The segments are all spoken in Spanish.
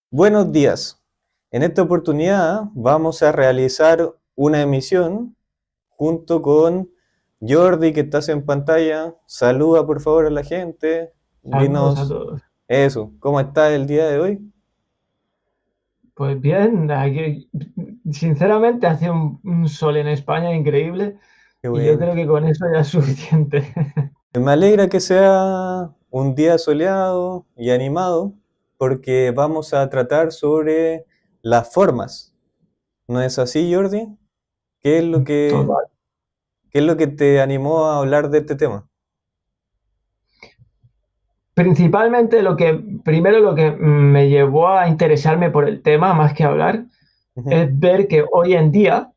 Buenos días. En esta oportunidad vamos a realizar una emisión junto con Jordi, que estás en pantalla. Saluda por favor a la gente. Saludos a Dinos todos. eso, ¿cómo está el día de hoy? Pues bien, aquí, sinceramente hace un sol en España increíble Qué y yo bueno. creo que con eso ya es suficiente. Me alegra que sea un día soleado y animado porque vamos a tratar sobre las formas. ¿No es así, Jordi? ¿Qué es lo que, Total. qué es lo que te animó a hablar de este tema? Principalmente primero lo que me llevó a interesarme por el tema, más que hablar, Ujú. es ver que hoy en día,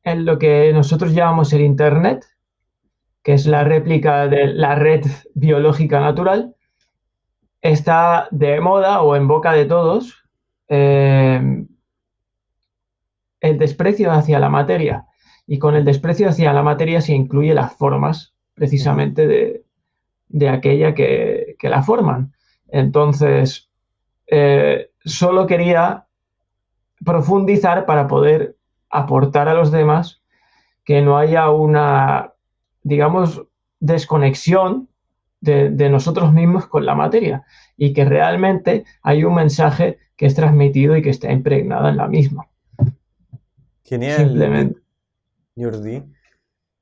en lo que nosotros llamamos el Internet, que es la Ujú. réplica de la red biológica natural, está de moda o en boca de todos, eh, el desprecio hacia la materia. Y con el desprecio hacia la materia se incluye las formas Ujú. precisamente de aquella que la forman. Entonces, solo quería profundizar para poder aportar a los demás que no haya una, digamos, desconexión de nosotros mismos con la materia y que realmente hay un mensaje que es transmitido y que está impregnado en la misma. Genial, Simplemente. Jordi.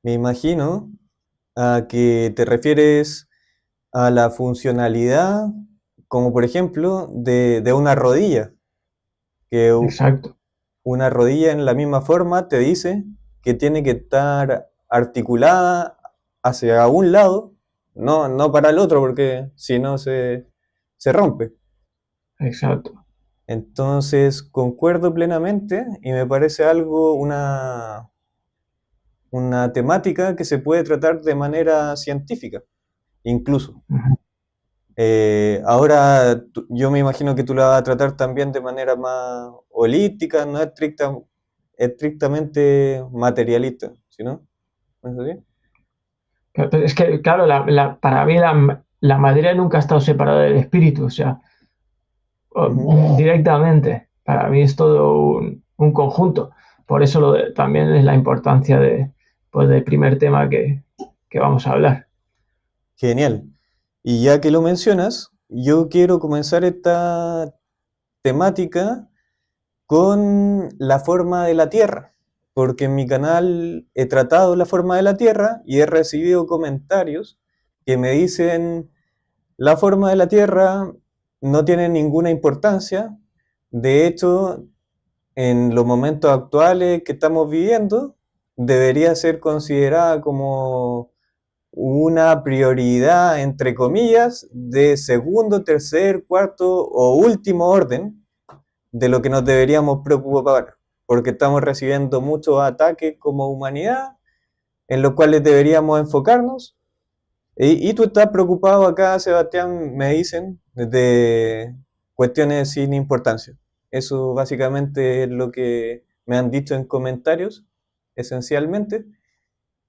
Me imagino a que te refieres a la funcionalidad, como por ejemplo, de una rodilla, que Exacto. una rodilla en la misma forma te dice que tiene que estar articulada hacia un lado, no para el otro, porque si no se rompe. Exacto. Entonces, concuerdo plenamente y me parece algo, una temática que se puede tratar de manera científica, incluso. Ujú. Ahora, yo me imagino que tú la vas a tratar también de manera más holística, no estrictamente materialista, ¿sí no? ¿No es así? Pero es que, claro, para mí la materia nunca ha estado separada del espíritu, o sea, Ujú. directamente. Para mí es todo un conjunto. Por eso también es la importancia pues, del primer tema que vamos a hablar. Genial. Y ya que lo mencionas, yo quiero comenzar esta temática con la forma de la Tierra, porque en mi canal he tratado la forma de la Tierra y he recibido comentarios que me dicen: la forma de la Tierra no tiene ninguna importancia. De hecho, en los momentos actuales que estamos viviendo, debería ser considerada como una prioridad, entre comillas, de segundo, tercer, cuarto o último orden de lo que nos deberíamos preocupar, porque estamos recibiendo muchos ataques como humanidad en los cuales deberíamos enfocarnos. Y tú estás preocupado acá, Sebastián, me dicen, de cuestiones sin importancia. Eso básicamente es lo que me han dicho en comentarios, esencialmente.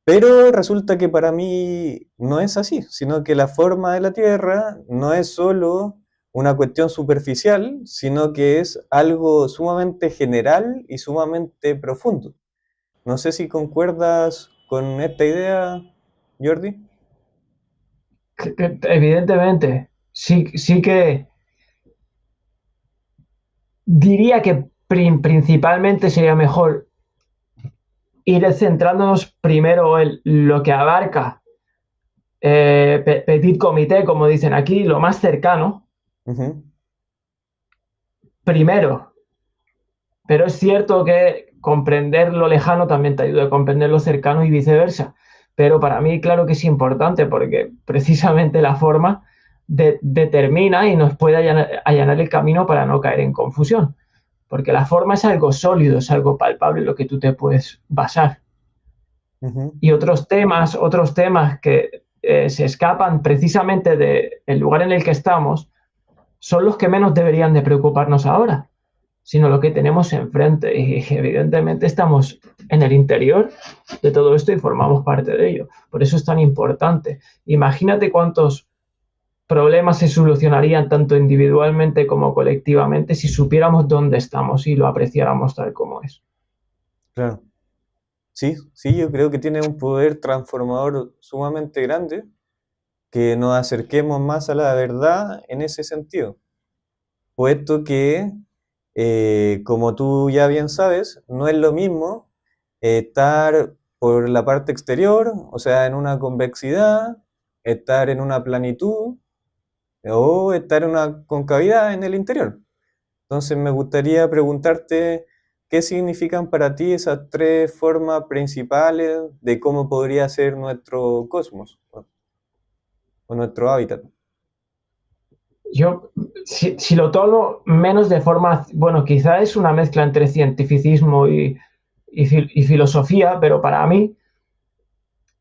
Pero resulta que para mí no es así, sino que la forma de la Tierra no es solo una cuestión superficial, sino que es algo sumamente general y sumamente profundo. No sé si concuerdas con esta idea, Jordi. Evidentemente, sí que diría que principalmente sería mejor ir centrándonos primero en lo que abarca petit comité, como dicen aquí, lo más cercano, Ujú. primero. Pero es cierto que comprender lo lejano también te ayuda a comprender lo cercano y viceversa. Pero para mí, claro que es importante porque precisamente la forma determina y nos puede allanar el camino para no caer en confusión. Porque la forma es algo sólido, es algo palpable, en lo que tú te puedes basar. Ujú. Y otros temas que se escapan precisamente del lugar en el que estamos, son los que menos deberían de preocuparnos ahora, sino lo que tenemos enfrente. Y evidentemente estamos en el interior de todo esto y formamos parte de ello. Por eso es tan importante. Imagínate cuántos problemas se solucionarían tanto individualmente como colectivamente si supiéramos dónde estamos y lo apreciáramos tal como es. Claro. Sí, sí, yo creo que tiene un poder transformador sumamente grande, que nos acerquemos más a la verdad en ese sentido. Puesto que, como tú ya bien sabes, no es lo mismo estar por la parte exterior, o sea, en una convexidad, estar en una planitud o estar en una concavidad en el interior. Entonces me gustaría preguntarte qué significan para ti esas tres formas principales de cómo podría ser nuestro cosmos o nuestro hábitat. Yo, si lo tomo menos de forma, bueno, quizá es una mezcla entre cientificismo y filosofía, pero para mí,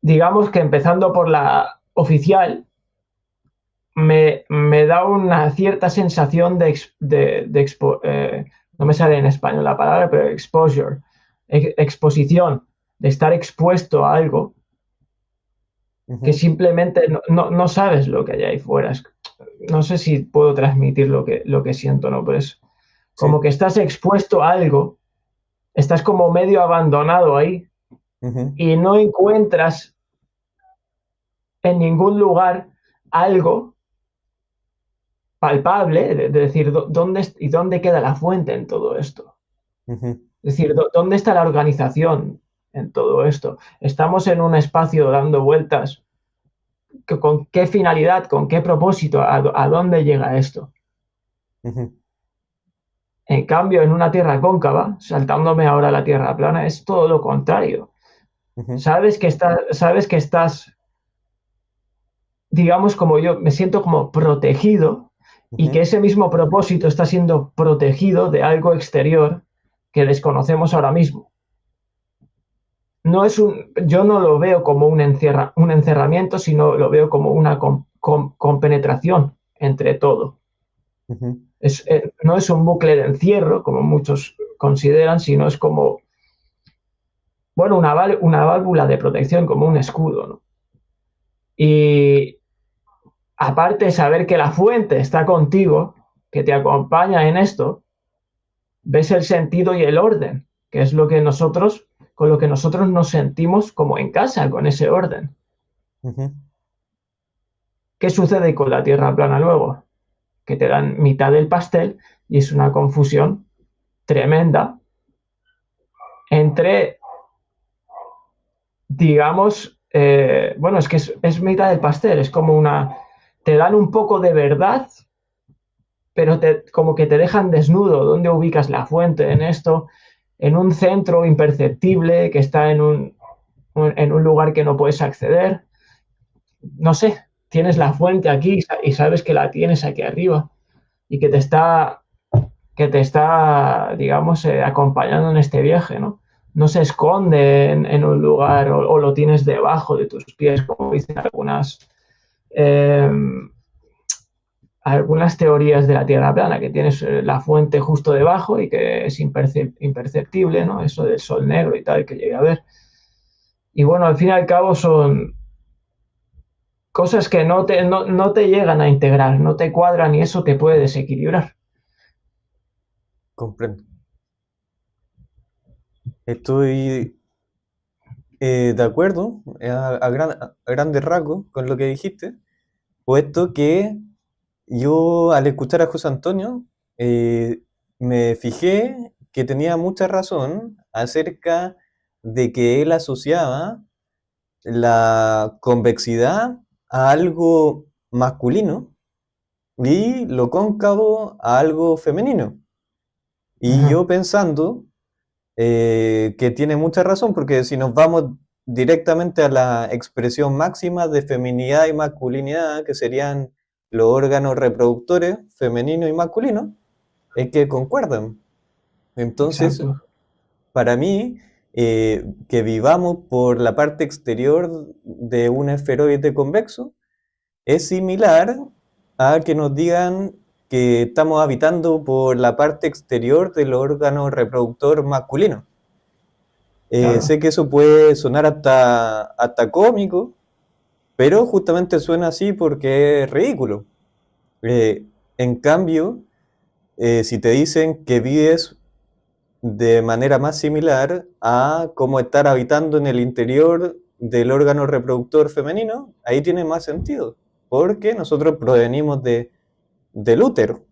digamos que empezando por la oficial, me da una cierta sensación no me sale en español la palabra, pero exposure, exposición, de estar expuesto a algo que Ujú. simplemente no sabes lo que hay ahí fuera. No sé si puedo transmitir lo que siento, ¿no? Pero es como Sí. que estás expuesto a algo, estás como medio abandonado ahí Ujú. y no encuentras en ningún lugar algo palpable, de decir, ¿dónde queda la fuente en todo esto? Ujú. Es decir, ¿dónde está la organización en todo esto? Estamos en un espacio dando vueltas. ¿Con qué finalidad, con qué propósito, a dónde llega esto? Ujú. En cambio, en una tierra cóncava, saltándome ahora a la tierra plana, es todo lo contrario. Ujú. Sabes que estás, digamos, como yo, me siento como protegido y que Ujú. ese mismo propósito está siendo protegido de algo exterior que desconocemos ahora mismo. Yo no lo veo como un encerramiento, sino lo veo como una compenetración entre todo. Ujú. No es un bucle de encierro, como muchos consideran, sino es como, bueno, una válvula de protección, como un escudo, ¿no? Y aparte, saber que la fuente está contigo, que te acompaña en esto, ves el sentido y el orden, que es con lo que nosotros nos sentimos como en casa, con ese orden. Ujú. ¿Qué sucede con la Tierra plana luego? Que te dan mitad del pastel y es una confusión tremenda entre, digamos, bueno, es que es mitad del pastel, es como te dan un poco de verdad, pero como que te dejan desnudo, dónde ubicas la fuente en esto, en un centro imperceptible que está en un lugar que no puedes acceder, no sé, tienes la Ujú. fuente aquí y sabes que la tienes aquí arriba y que te está, digamos, acompañando en este viaje, ¿no? No se esconde en un lugar o lo tienes debajo de tus pies, como dicen eh, algunas teorías de la Tierra plana, que tienes la fuente justo debajo y que es imperceptible, ¿no? Eso del sol negro y tal, que llegué a ver. Y bueno, al fin y al cabo son cosas que no te llegan a integrar, no te cuadran y eso te puede desequilibrar. Comprendo. Estoy de acuerdo a grandes rasgos con lo que dijiste, puesto que yo al escuchar a José Antonio eh, me fijé que tenía mucha razón acerca de que él asociaba la convexidad a algo masculino y lo cóncavo a algo femenino. Y Ajá, yo pensando que tiene mucha razón, porque si nos vamos directamente a la expresión máxima de feminidad y masculinidad, que serían los órganos reproductores, femenino y masculino, es que concuerdan. Entonces, exacto. para mí, que vivamos por la parte exterior de un esferoide convexo es similar a que nos digan que estamos habitando por la parte exterior del órgano reproductor masculino. Claro. Sé que eso puede sonar hasta cómico, pero justamente suena así porque es ridículo. Eh, en cambio, si te dicen que vives de manera más similar a cómo estar habitando en el interior del órgano reproductor femenino, ahí tiene más sentido, porque nosotros provenimos del útero.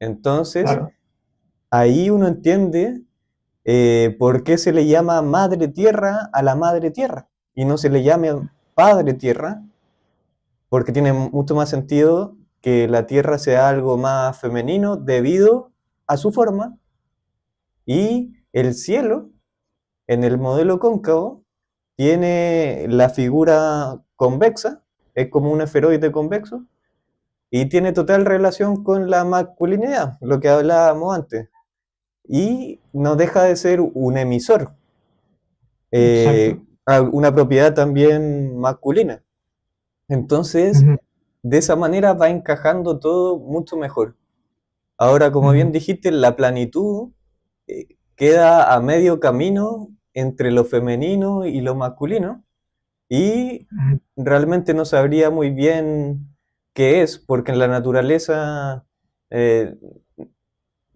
Entonces, Claro. ahí uno entiende por qué se le llama madre tierra a la madre tierra y no se le llame padre tierra, porque tiene mucho más sentido que la tierra sea algo más femenino debido a su forma y el cielo en el modelo cóncavo tiene la figura convexa, es como un esferoide convexo y tiene total relación con la masculinidad, lo que hablábamos antes. Y no deja de ser un emisor, Exacto. una propiedad también masculina. Entonces, Ujú, de esa manera va encajando todo mucho mejor. Ahora, como bien ujú, dijiste, la planitud queda a medio camino entre lo femenino y lo masculino y ujú. realmente no sabría muy bien qué es, porque en la naturaleza eh,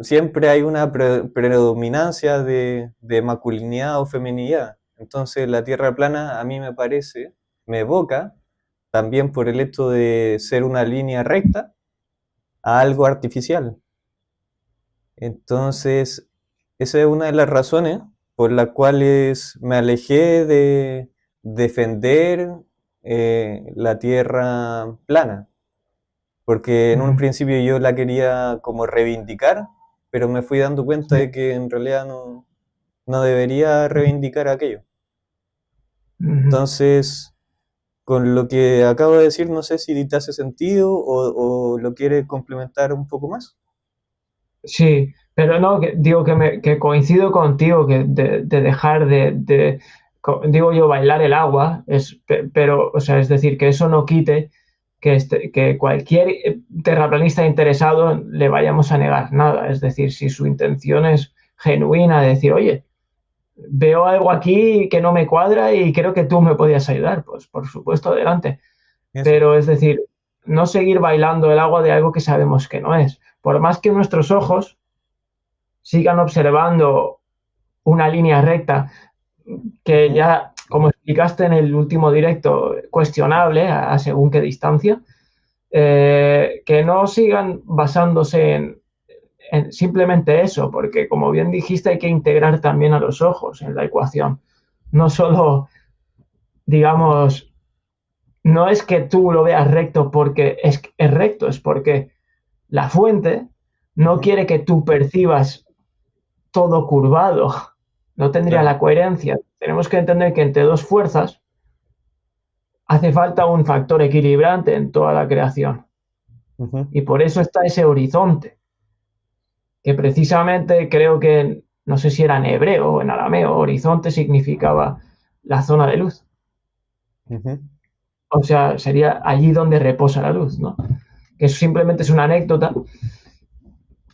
siempre hay una predominancia de masculinidad o feminidad. Entonces la Tierra plana a mí me parece, me evoca, también por el hecho de ser una línea recta, a algo artificial. Entonces, esa es una de las razones por las cuales me alejé de defender la Tierra plana, porque en un Ujú, principio yo la quería como reivindicar, pero me fui dando cuenta sí, de que en realidad no debería ujú, reivindicar aquello. ujú. Entonces, con lo que acabo de decir, no sé si te hace sentido o lo quieres complementar un poco más. Sí, pero no, digo que coincido contigo que de dejar digo yo, bailar el agua, pero, o sea, es decir, que eso no quite que cualquier terraplanista interesado le vayamos a negar nada. Es decir, si su intención es genuina de decir, oye, veo algo aquí que no me cuadra y creo que tú me podías ayudar, pues por supuesto, adelante. Eso. Pero es decir, no seguir bailando el agua de algo que sabemos que no es. Por más que nuestros ojos sigan observando una línea recta que Ujú. ya, como explicaste en el último directo, cuestionable a según qué distancia, que no sigan basándose en simplemente eso, porque como bien dijiste, hay que integrar también a los ojos en la ecuación. No solo, digamos, no es que tú lo veas recto porque es recto, es porque la fuente no Ujú. quiere que tú percibas todo curvado, no tendría Claro. la coherencia. Tenemos que entender que entre dos fuerzas hace falta un factor equilibrante en toda la creación. Ujú. Y por eso está ese horizonte, que precisamente creo que, no sé si era en hebreo o en arameo, horizonte significaba la zona de luz. Ujú. O sea, sería allí donde reposa la luz, ¿no? Que eso simplemente es una anécdota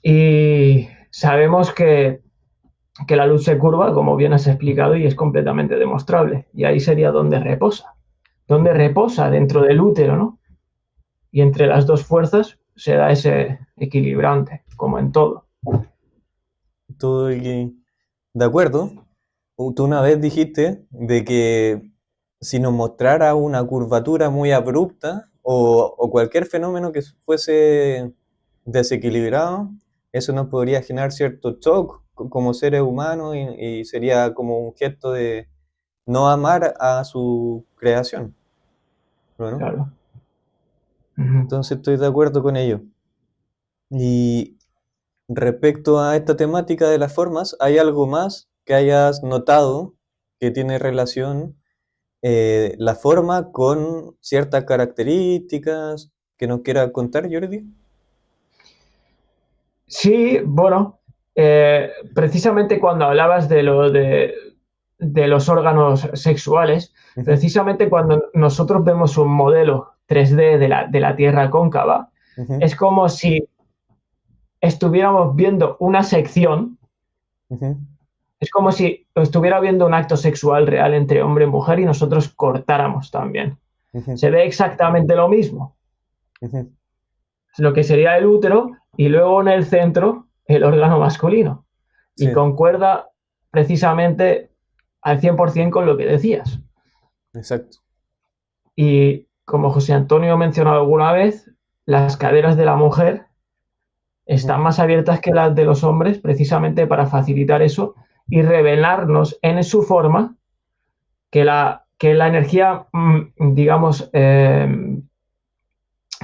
y sabemos que la luz se curva, como bien has explicado, y es completamente demostrable. Y ahí sería donde reposa. Donde Ujú. reposa dentro del útero, ¿no? Y entre las dos fuerzas se da ese equilibrante, como en todo. Estoy de acuerdo. Tú una vez dijiste de que si nos mostrara una curvatura muy abrupta o cualquier fenómeno que fuese desequilibrado, eso nos podría generar cierto shock como seres humanos y sería como un gesto de no amar a su creación, ¿no? Claro. Ujú. Entonces estoy de acuerdo con ello. Y respecto a esta temática de las formas, ¿hay algo más que hayas notado que tiene relación la forma con ciertas características que nos quiera contar, Jordi? Sí, bueno, precisamente cuando hablabas de los órganos sexuales, Ujú. precisamente cuando nosotros vemos un modelo 3D de la Tierra cóncava, Ujú. es como si estuviéramos viendo una sección, Ujú. es como si estuviera viendo un acto sexual real entre hombre y mujer y nosotros cortáramos también. Ujú. Se ve exactamente lo mismo. Ujú. lo que sería el útero, y luego en el centro el órgano masculino. Y Sí, concuerda precisamente al 100% con lo que decías. exacto. Y como José Antonio ha mencionado alguna vez, las caderas de la mujer Ujú, están más abiertas que las de los hombres precisamente para facilitar eso y revelarnos en su forma que la energía, digamos,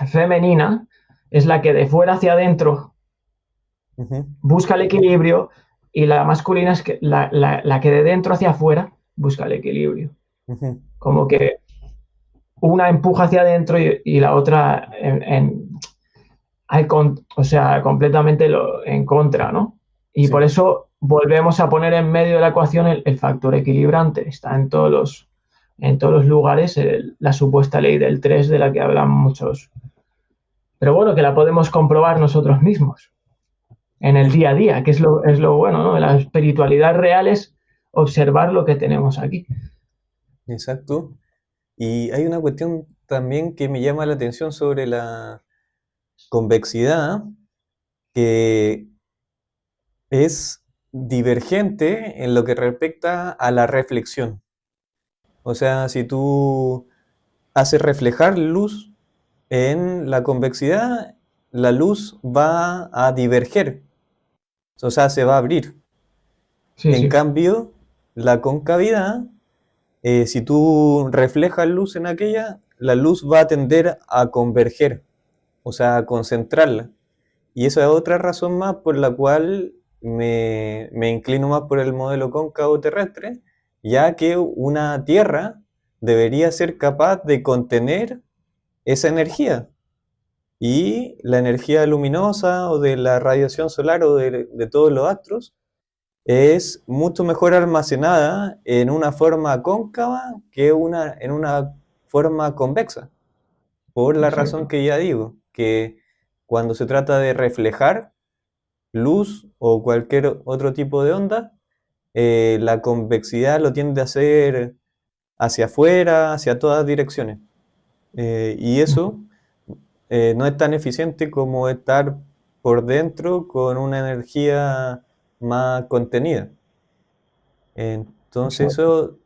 femenina es la que de fuera hacia adentro ujú, busca el equilibrio y la masculina es que la que de dentro hacia afuera busca el equilibrio. ujú. Como que una empuja hacia adentro y la otra o sea, completamente en contra, ¿no? Y por Sí, eso volvemos a poner en medio de la ecuación el factor equilibrante. Está en todos los lugares la supuesta ley del 3 de la que hablan muchos. Pero bueno, que la podemos comprobar nosotros mismos en el día a día, que es lo bueno, ¿no? La espiritualidad real es observar lo que tenemos aquí. exacto. Y hay una cuestión también que me llama la atención sobre la convexidad, que es divergente en lo que respecta a la reflexión. O sea, si tú haces reflejar luz en la convexidad, la luz va a diverger, o sea, se va a abrir. Sí, En sí. cambio, la concavidad, si tú reflejas luz en aquella, la luz va a tender a converger, o sea, a concentrarla. Y esa es otra razón más por la cual me inclino más por el modelo cóncavo terrestre, ya que una Tierra debería ser capaz de contener esa energía. Y la energía luminosa o de la radiación solar o de todos los astros es mucho mejor almacenada en una forma cóncava que en una forma convexa. Por la razón Exacto. que ya digo, que cuando se trata de reflejar luz o cualquier otro tipo de onda, la convexidad lo tiende a hacer hacia afuera, hacia todas direcciones. Y eso no es tan eficiente como estar por dentro con una energía más contenida. Entonces, Exacto. eso es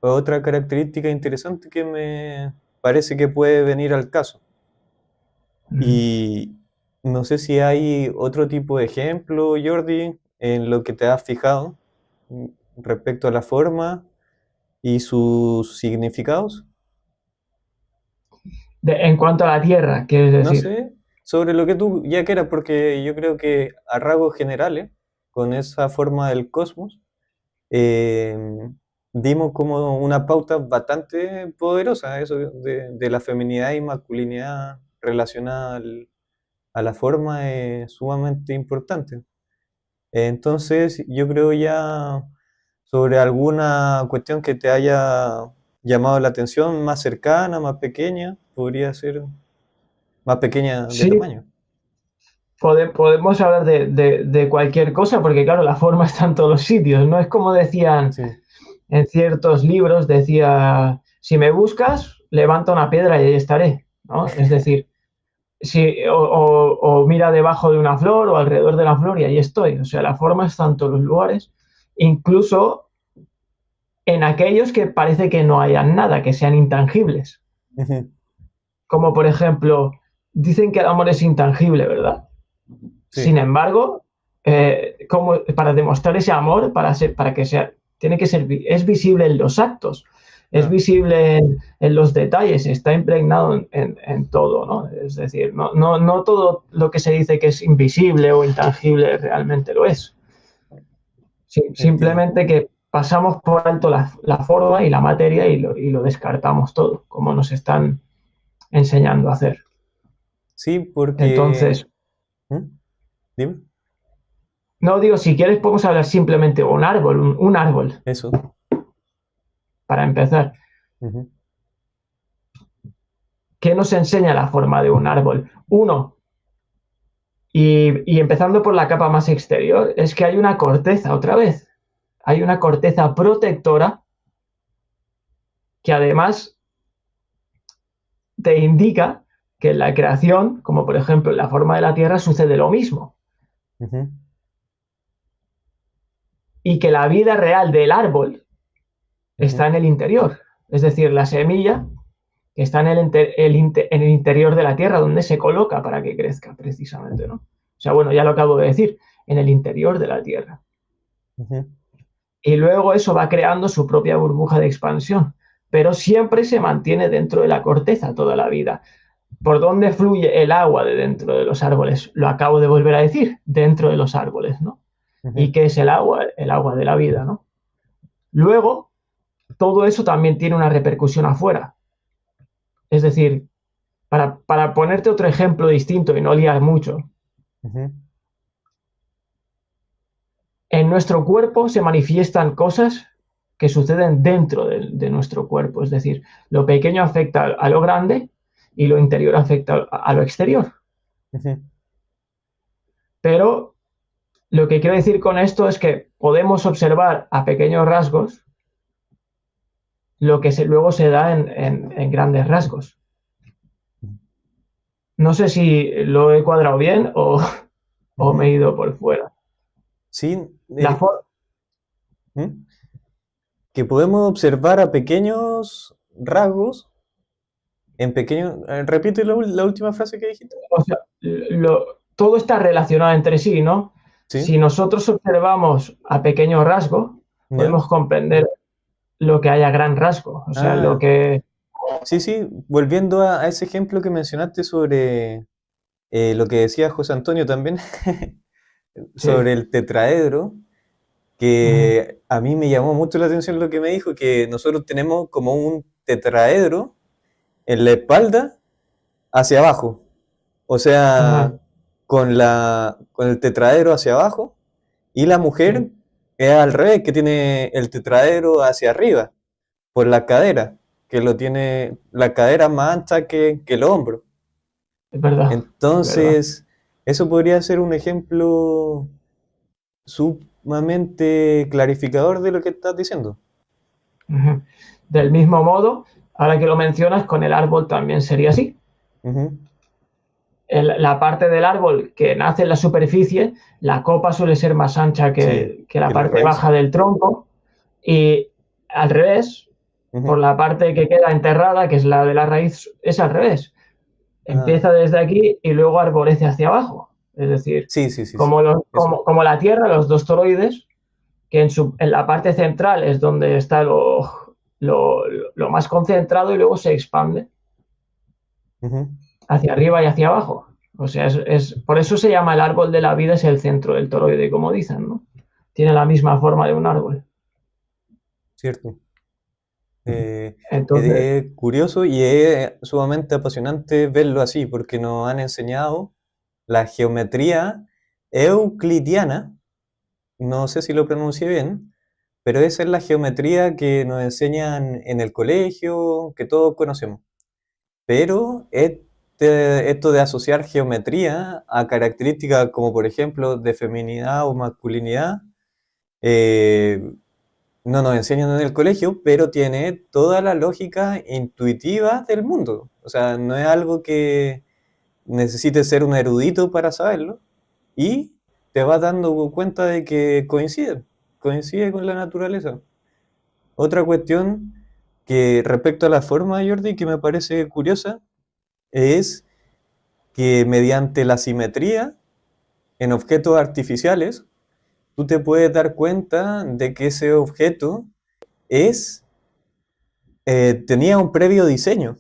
otra característica interesante que me parece que puede venir al caso. Ujú. Y no sé si hay otro tipo de ejemplo, Jordi, en lo que te has fijado mm, respecto a la forma y sus significados. En cuanto a la Tierra, quieres No decir. sé, sobre lo que tú ya quieras, porque yo creo que a rasgos generales, con esa forma del cosmos, eh, dimos como una pauta bastante poderosa, eso de la feminidad y masculinidad relacionada a la forma es sumamente importante. Entonces, yo creo ya sobre alguna cuestión que te haya llamado la atención, más cercana, más pequeña, podría ser más pequeña de Sí, tamaño. podemos hablar de cualquier cosa, porque claro, la forma está en todos los sitios, ¿no? Es como decían Sí, en ciertos libros, decía, si me buscas, levanta una piedra y ahí estaré, ¿no? Es decir, o mira debajo de una flor o alrededor de la flor y ahí estoy. O sea, la forma está en todos los lugares, incluso en aquellos que parece que no hayan nada, que sean intangibles. ujú, Como por ejemplo, dicen que el amor es intangible, ¿verdad? Sin sí, embargo, como para demostrar ese amor, para que sea, tiene que ser, es visible en los actos, es claro, visible en los detalles, está impregnado en todo, ¿no? Es decir, no todo lo que se dice que es invisible o intangible realmente lo es. entiendo. Simplemente que pasamos por alto la forma y la materia y lo descartamos todo, como nos están enseñando a hacer. Sí, porque... Entonces, ¿Mm? Dime, no digo, si quieres podemos hablar simplemente de un árbol, un árbol, eso. para empezar. Ujú, ¿Qué nos enseña la forma de un árbol? Uno, y empezando por la capa más exterior, es que hay una corteza, otra vez. Hay una corteza protectora que además te indica que en la creación, como por ejemplo en la forma de la Tierra, sucede lo mismo. Ujú. Y que la vida real del árbol está Ujú. en el interior. Es decir, la semilla que está en el interior de la Tierra, donde se coloca para que crezca, precisamente, ¿no? O sea, bueno, ya lo acabo de decir, en el interior de la Tierra. Ujú. Y luego eso va creando su propia burbuja de expansión, pero siempre se mantiene dentro de la corteza toda la vida. ¿Por dónde fluye el agua de dentro de los árboles? Lo acabo de volver a decir, dentro de los árboles, ¿no? ¿Y Ujú. qué es el agua? El agua de la vida, ¿no? Luego, todo eso también tiene una repercusión afuera. Es decir, para ponerte otro ejemplo distinto y no liar mucho, Ujú. en nuestro cuerpo se manifiestan cosas que suceden dentro de nuestro cuerpo. Es decir, lo pequeño afecta a lo grande y lo interior afecta a lo exterior. Ujú. Pero lo que quiero decir con esto es que podemos observar a pequeños rasgos lo que luego se da en grandes rasgos. No sé si lo he cuadrado bien o me Ujú. he ido por fuera. Sí, La for- ¿mm? Que podemos observar a pequeños rasgos, en pequeños... repite la última frase que dijiste. o sea, todo está relacionado entre sí, ¿no? Sí, Si nosotros observamos a pequeño rasgo, ¿ya? podemos comprender lo que hay a gran rasgo. O sea, lo Ah, que... sí, sí, volviendo a ese ejemplo que mencionaste sobre lo que decía José Antonio también, Sí. sobre el tetraedro, Ujú. que a mí me llamó mucho la atención lo que me dijo, que nosotros tenemos como un tetraedro en la espalda hacia abajo. O Ajá, sea, con el tetraedro hacia abajo, y la mujer sí, es al revés, que tiene el tetraedro hacia arriba, por la cadera, que lo tiene la cadera más ancha que el hombro. es verdad, es verdad. Entonces, eso podría ser un ejemplo sumamente clarificador de lo que estás diciendo. Ujú. Del mismo modo, ahora que lo mencionas, con el árbol también sería así. Ujú. La parte del árbol que nace en la superficie, la copa suele ser más ancha Sí, que la que la parte raíz. baja del tronco y al revés, por Ujú. la parte que queda enterrada, que es la de la raíz, es al revés. Ah, Empieza desde aquí y luego arborece hacia abajo. Es decir, sí, sí, sí, sí. Eso. como la Tierra, los dos toroides, que en la parte central es donde está lo, lo más concentrado y luego se expande Ujú. hacia arriba y hacia abajo. O sea, por eso se llama el árbol de la vida, es el centro del toroide, como dicen, ¿no? Tiene la misma forma de un árbol. Cierto. Entonces, Es curioso y es sumamente apasionante verlo así, porque nos han enseñado la geometría euclidiana, no sé si lo pronuncié bien, pero esa es la geometría que nos enseñan en el colegio, que todos conocemos. Pero esto de asociar geometría a características como por ejemplo de feminidad o masculinidad, eh, no nos enseñan en el colegio, pero tiene toda la lógica intuitiva del mundo. O sea, no es algo que necesites ser un erudito para saberlo y te vas dando cuenta de que coincide con la naturaleza. Otra cuestión que respecto a la forma, Jordi, que me parece curiosa, es que mediante la simetría en objetos artificiales, tú te puedes dar cuenta de que ese objeto es, tenía un previo diseño.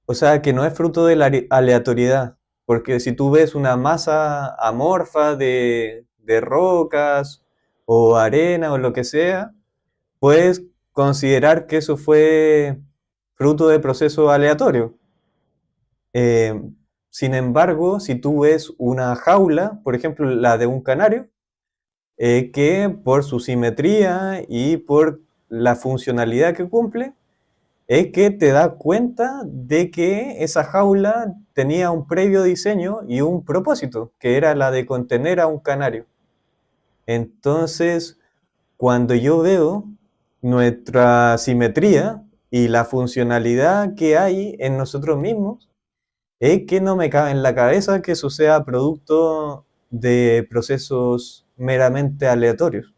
O sea, que no es fruto de la aleatoriedad. Porque si tú ves una masa amorfa de rocas o arena o lo que sea, puedes considerar que eso fue fruto de proceso aleatorio. Eh, Sin embargo, si tú ves una jaula, por ejemplo la de un canario, que por su simetría y por la funcionalidad que cumple, es que te das cuenta de que esa jaula tenía un previo diseño y un propósito, que era la de contener a un canario. Entonces, cuando yo veo nuestra simetría y la funcionalidad que hay en nosotros mismos es que no me cabe en la cabeza que eso sea producto de procesos meramente aleatorios.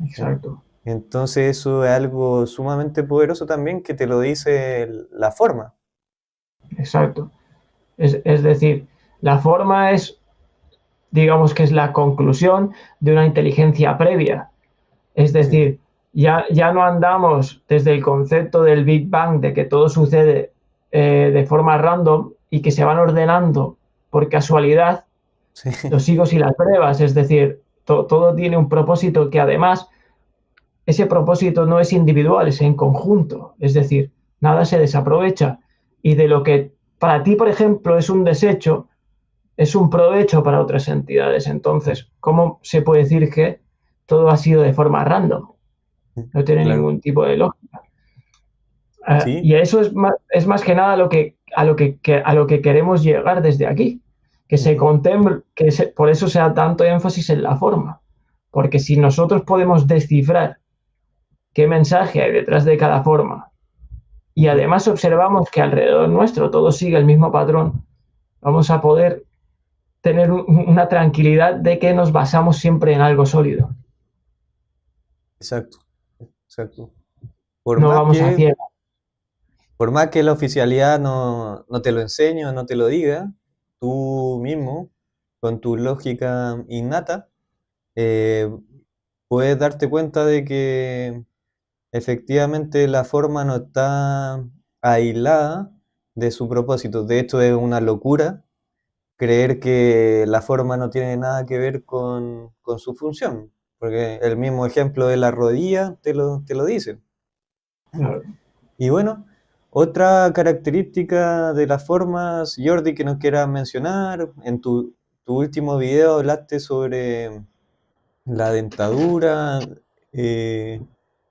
Exacto, Entonces eso es algo sumamente poderoso también que te lo dice la forma. exacto. Es decir, la forma es, digamos que es la conclusión de una inteligencia previa. Es Sí, decir, ya no andamos desde el concepto del Big Bang, de que todo sucede de forma random y que se van ordenando por casualidad sí, los higos y las brevas. Es decir, todo tiene un propósito que además ese propósito no es individual, es en conjunto. Es decir, nada se desaprovecha. Y de lo que para ti, por ejemplo, es un desecho, es un provecho para otras entidades. Entonces, ¿cómo se puede decir que todo ha sido de forma random? No tiene claro. ningún tipo de lógica. Sí, Y eso es más que nada a lo que queremos llegar desde aquí. Que se ujú, contemple, por eso se da tanto énfasis en la forma. Porque si nosotros podemos descifrar qué mensaje hay detrás de cada forma y ujú. además observamos que alrededor nuestro todo sigue el mismo patrón, vamos a poder tener una tranquilidad de que nos basamos siempre en algo sólido. Exacto, exacto. Por No más vamos a que, ciegas. por más que la oficialidad no te lo enseñe o no te lo diga, tú mismo, con tu lógica innata, eh, puedes darte cuenta de que efectivamente la forma no está aislada de su propósito. De hecho, es una locura creer que la forma no tiene nada que ver con su función, porque el mismo ejemplo de la rodilla te lo dice. Y bueno, otra característica de las formas, Jordi, que nos quieras mencionar, en tu último video hablaste sobre la dentadura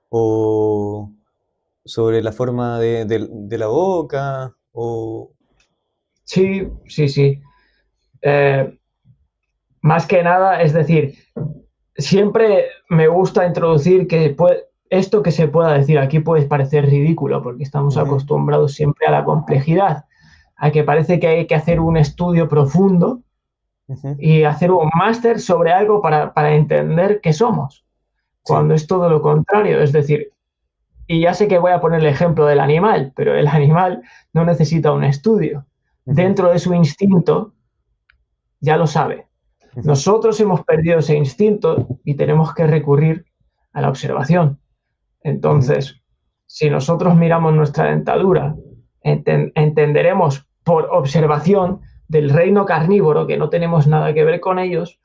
o sobre la forma de la boca o... Sí, sí, sí. Eh, Más que nada, es decir, siempre me gusta introducir esto que se pueda decir aquí puede parecer ridículo porque estamos Ujú, acostumbrados siempre a la complejidad, a que parece que hay que hacer un estudio profundo ujú, y hacer un máster sobre algo para entender qué somos, sí, cuando es todo lo contrario. Es decir, y ya sé que voy a poner el ejemplo del animal, pero el animal no necesita un estudio. ujú, Dentro de su instinto ya lo sabe. ujú, Nosotros hemos perdido ese instinto y tenemos que recurrir a la observación. ujú, Entonces, si nosotros miramos nuestra dentadura, entenderemos por observación del reino carnívoro que no tenemos nada que ver con ellos,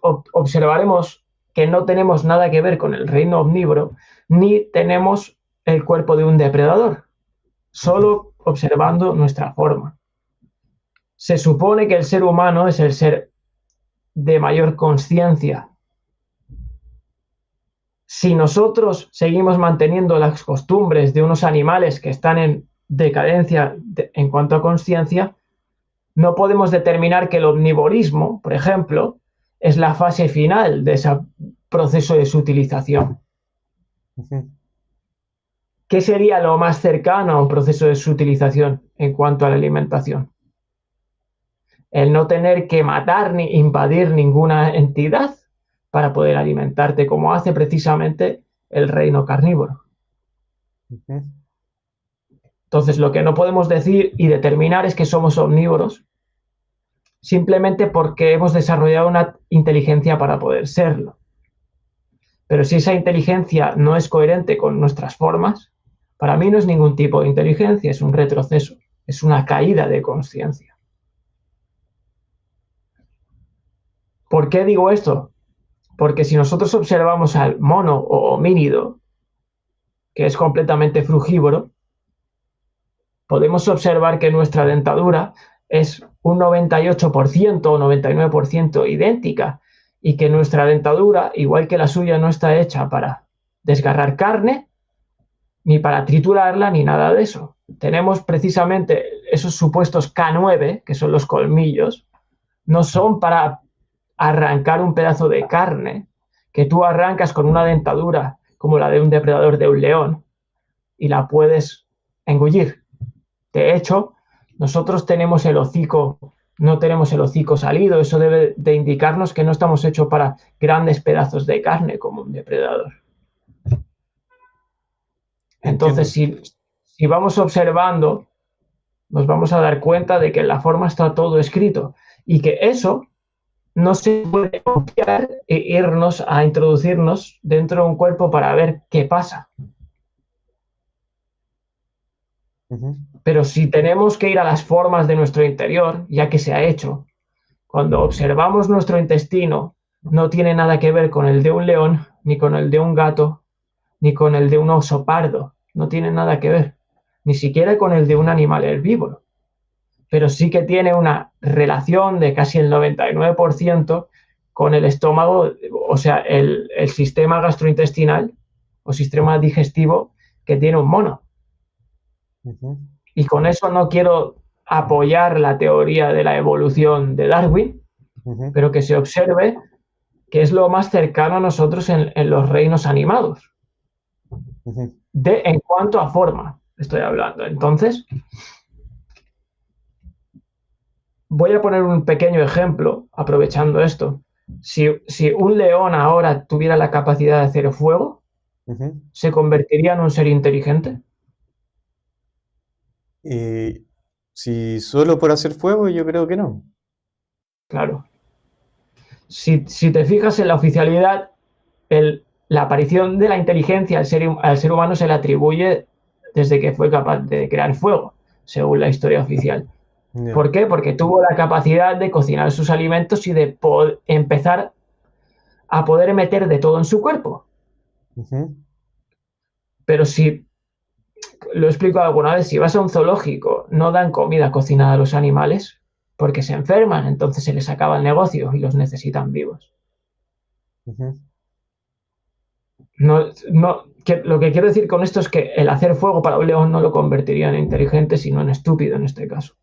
observaremos que no tenemos nada que ver con el reino omnívoro, ni tenemos el cuerpo de un depredador, ujú. solo observando nuestra forma. Se supone que el ser humano es el ser de mayor conciencia. Si nosotros seguimos manteniendo las costumbres de unos animales que están en decadencia en cuanto a conciencia, no podemos determinar que el omnivorismo, por ejemplo, es la fase final de ese proceso de su utilización. Ujú. ¿Qué sería lo más cercano a un proceso de su utilización en cuanto a la alimentación? El no tener que matar ni invadir ninguna entidad para poder alimentarte, como hace precisamente el reino carnívoro. Ujú. Entonces, lo que no podemos decir y determinar es que somos omnívoros, simplemente porque hemos desarrollado una inteligencia para poder serlo. Pero si esa inteligencia no es coherente con nuestras formas, para mí no es ningún tipo de inteligencia, es un retroceso, es una caída de conciencia. ¿Por qué digo esto? Porque si nosotros observamos al mono o homínido, que es completamente frugívoro, podemos observar que nuestra dentadura es un 98% o 99% idéntica y que nuestra dentadura, igual que la suya, no está hecha para desgarrar carne, ni para triturarla, ni nada de eso. Tenemos precisamente esos supuestos K9, que son los colmillos, no son para arrancar un pedazo de carne que tú arrancas con una dentadura como la de un depredador de un león. y la puedes engullir. De hecho, nosotros tenemos el hocico, no tenemos el hocico salido, eso debe de indicarnos que no estamos hechos para grandes pedazos de carne como un depredador. Entonces, si vamos observando, nos vamos a dar cuenta de que en la forma está todo escrito y que eso no se puede copiar e irnos a introducirnos dentro de un cuerpo para ver qué pasa. Pero si tenemos que ir a las formas de nuestro interior, ya que se ha hecho, cuando observamos nuestro intestino, no tiene nada que ver con el de un león, ni con el de un gato, ni con el de un oso pardo. No tiene nada que ver, ni siquiera con el de un animal herbívoro. Pero sí que tiene una relación de casi el 99% con el estómago, o sea, el sistema gastrointestinal o sistema digestivo que tiene un mono. Y con eso no quiero apoyar la teoría de la evolución de Darwin, pero que se observe que es lo más cercano a nosotros en los reinos animados. En cuanto a forma, estoy hablando. Entonces, voy a poner un pequeño ejemplo, aprovechando esto. Si un león ahora tuviera la capacidad de hacer fuego, ¿se convertiría en un ser inteligente? Si solo por hacer fuego, yo creo que no. Claro. Si te fijas en la oficialidad, la aparición de la inteligencia al ser humano se le atribuye desde que fue capaz de crear fuego, según la historia oficial. Yeah. ¿Por qué? Porque tuvo la capacidad de cocinar sus alimentos y de empezar a poder meter de todo en su cuerpo. Pero si, lo he explicado alguna vez, si vas a un zoológico, no dan comida cocinada a los animales porque se enferman, entonces se les acaba el negocio y los necesitan vivos. Lo que quiero decir con esto es que el hacer fuego para un león no lo convertiría en inteligente, sino en estúpido en este caso.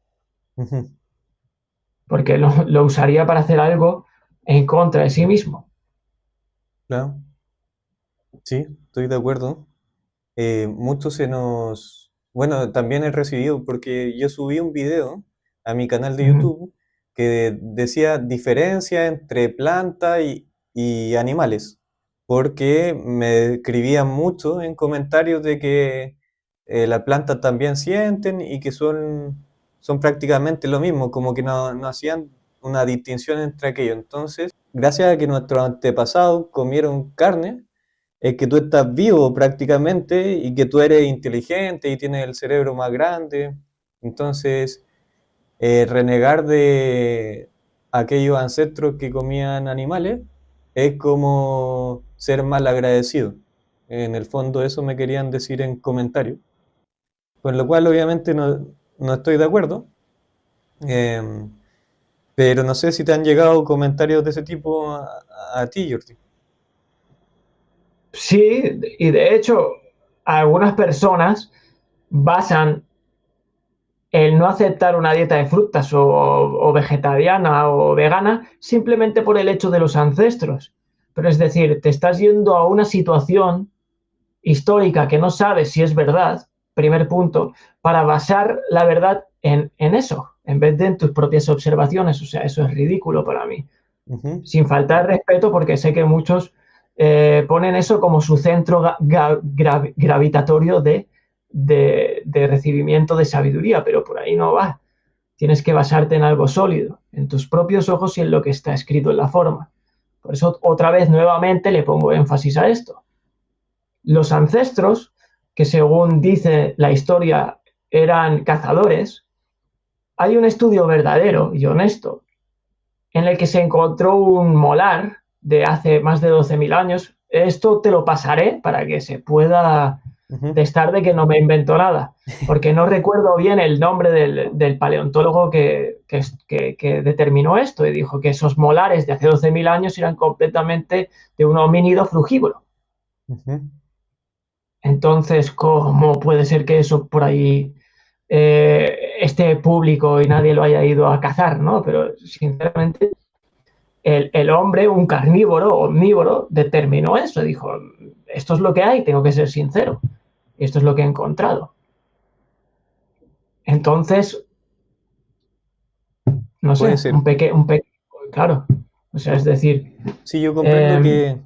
Porque lo usaría para hacer algo en contra de sí mismo. Claro. Sí, estoy de acuerdo. Mucho se nos... Bueno, también he recibido, porque yo subí un video a mi canal de YouTube que decía diferencia entre planta y animales, porque me escribían mucho en comentarios de que las plantas también sienten y que son prácticamente lo mismo, como que no hacían una distinción entre aquello. Entonces, gracias a que nuestros antepasados comieron carne, es que tú estás vivo prácticamente y que tú eres inteligente y tienes el cerebro más grande. Entonces, renegar de aquellos ancestros que comían animales es como ser mal agradecido. En el fondo eso me querían decir en comentarios, con lo cual obviamente no estoy de acuerdo. Pero no sé si te han llegado comentarios de ese tipo a ti, Jordi. Sí, y de hecho, algunas personas basan el no aceptar una dieta de frutas o vegetariana o vegana simplemente por el hecho de los ancestros. Pero es decir, te estás yendo a una situación histórica que no sabes si es verdad, primer punto, para basar la verdad en eso, en vez de en tus propias observaciones. O sea, eso es ridículo para mí. Sin faltar respeto, porque sé que muchos ponen eso como su centro gravitatorio de recibimiento de sabiduría, pero por ahí no va. Tienes que basarte en algo sólido, en tus propios ojos y en lo que está escrito en la forma. Por eso, otra vez, nuevamente, le pongo énfasis a esto. Los ancestros, que según dice la historia eran cazadores, hay un estudio verdadero y honesto en el que se encontró un molar de hace más de 12.000 años. Esto te lo pasaré para que se pueda testar de que no me invento nada, porque no recuerdo bien el nombre del paleontólogo que determinó esto y dijo que esos molares de hace 12.000 años eran completamente de un homínido frugívoro. Entonces, ¿cómo puede ser que eso por ahí esté público y nadie lo haya ido a cazar, ¿no? Pero, sinceramente, el hombre, un carnívoro, omnívoro, determinó eso. Dijo, esto es lo que hay, tengo que ser sincero. Esto es lo que he encontrado. Entonces, no Puede sé, ser. claro. O sea, es decir, Sí, yo comprendo em,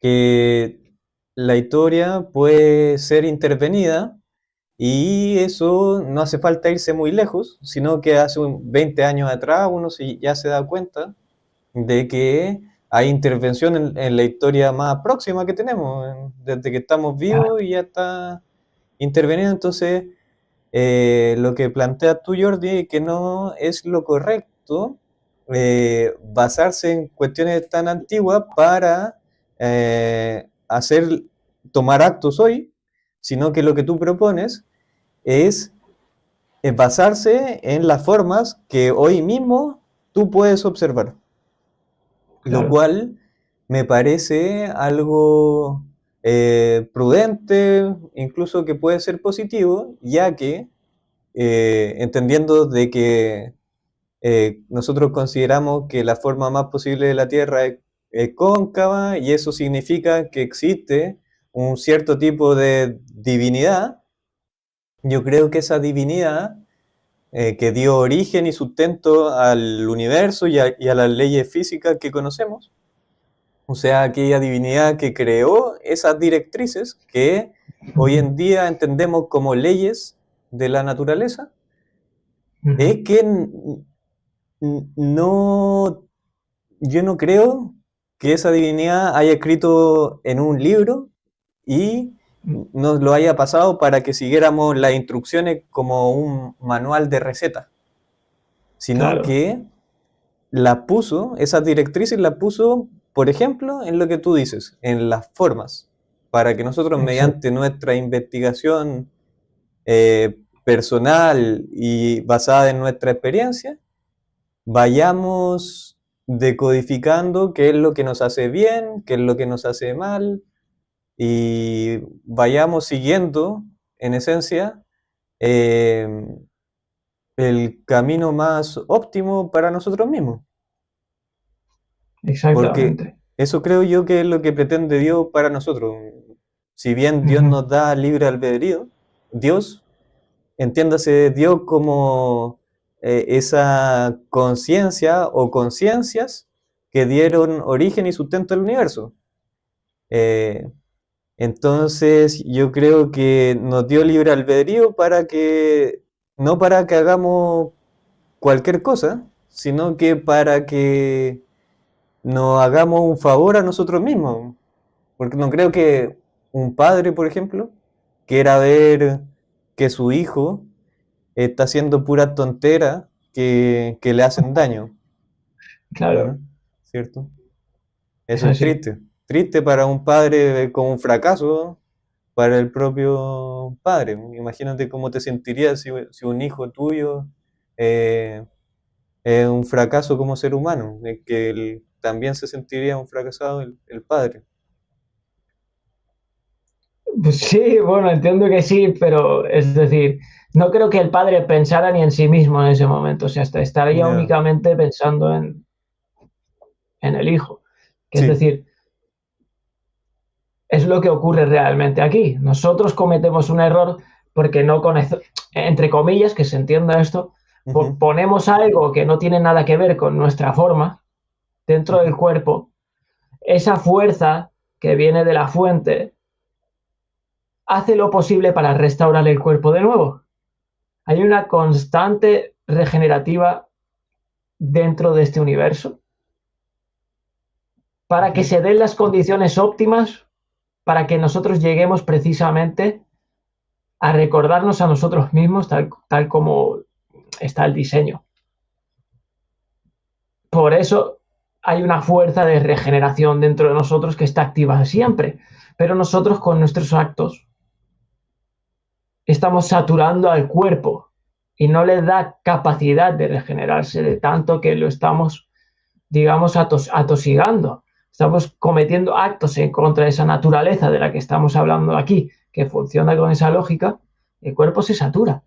que la historia puede ser intervenida y eso no hace falta irse muy lejos, sino que hace 20 años atrás uno ya se da cuenta de que hay intervención en la historia más próxima que tenemos, desde que estamos claro, vivos y ya está intervenido. Entonces, lo que plantea tú, Jordi, que no es lo correcto basarse en cuestiones tan antiguas para tomar actos hoy, sino que lo que tú propones es basarse en las formas que hoy mismo tú puedes observar, lo claro, cual me parece algo prudente, incluso que puede ser positivo, ya que entendiendo de que nosotros consideramos que la forma más posible de la Tierra es cóncava y eso significa que existe un cierto tipo de divinidad. Yo creo que esa divinidad que dio origen y sustento al universo y a las leyes físicas que conocemos, o sea, aquella divinidad que creó esas directrices que hoy en día entendemos como leyes de la naturaleza, es que no, yo no creo que esa divinidad haya escrito en un libro y nos lo haya pasado para que siguiéramos las instrucciones como un manual de receta, sino claro, que esas directrices las puso, por ejemplo, en lo que tú dices, en las formas, para que nosotros exacto, mediante nuestra investigación personal y basada en nuestra experiencia, vayamos decodificando qué es lo que nos hace bien, qué es lo que nos hace mal, y vayamos siguiendo, en esencia, eh, el camino más óptimo para nosotros mismos. Porque exactamente. eso creo yo que es lo que pretende Dios para nosotros. Si bien Dios nos da libre albedrío, Dios, entiéndase Dios como esa conciencia o conciencias que dieron origen y sustento al universo. Eh, entonces yo creo que nos dio libre albedrío no para que hagamos cualquier cosa, sino que para que nos hagamos un favor a nosotros mismos. Porque no creo que un padre, por ejemplo, quiera ver que su hijo está haciendo pura tontera que le hacen daño. Claro, ¿Cierto? es Eso es así. triste. Triste para un padre como un fracaso para el propio padre. Imagínate cómo te sentirías si un hijo tuyo eh, es un fracaso como ser humano, que también se sentiría un fracasado el padre. Pues sí, bueno, entiendo que sí, pero es decir, no creo que el padre pensara ni en sí mismo en ese momento, o sea, estaría Ya. únicamente pensando en el hijo. Que es Sí. decir, es lo que ocurre realmente aquí. Nosotros cometemos un error porque no conocemos, entre comillas, que se entienda esto, Ujú, ponemos algo que no tiene nada que ver con nuestra forma dentro ujú. del cuerpo. Esa fuerza que viene de la fuente hace lo posible para restaurar el cuerpo de nuevo. Hay una constante regenerativa dentro de este universo para que Ujú. se den las condiciones óptimas para que nosotros lleguemos precisamente a recordarnos a nosotros mismos tal como está el diseño. Por eso hay una fuerza de regeneración dentro de nosotros que está activa siempre, pero nosotros con nuestros actos estamos saturando al cuerpo y no le da capacidad de regenerarse de tanto que lo estamos, digamos, atosigando. Estamos cometiendo actos en contra de esa naturaleza de la que estamos hablando aquí, que funciona con esa lógica, el cuerpo se satura.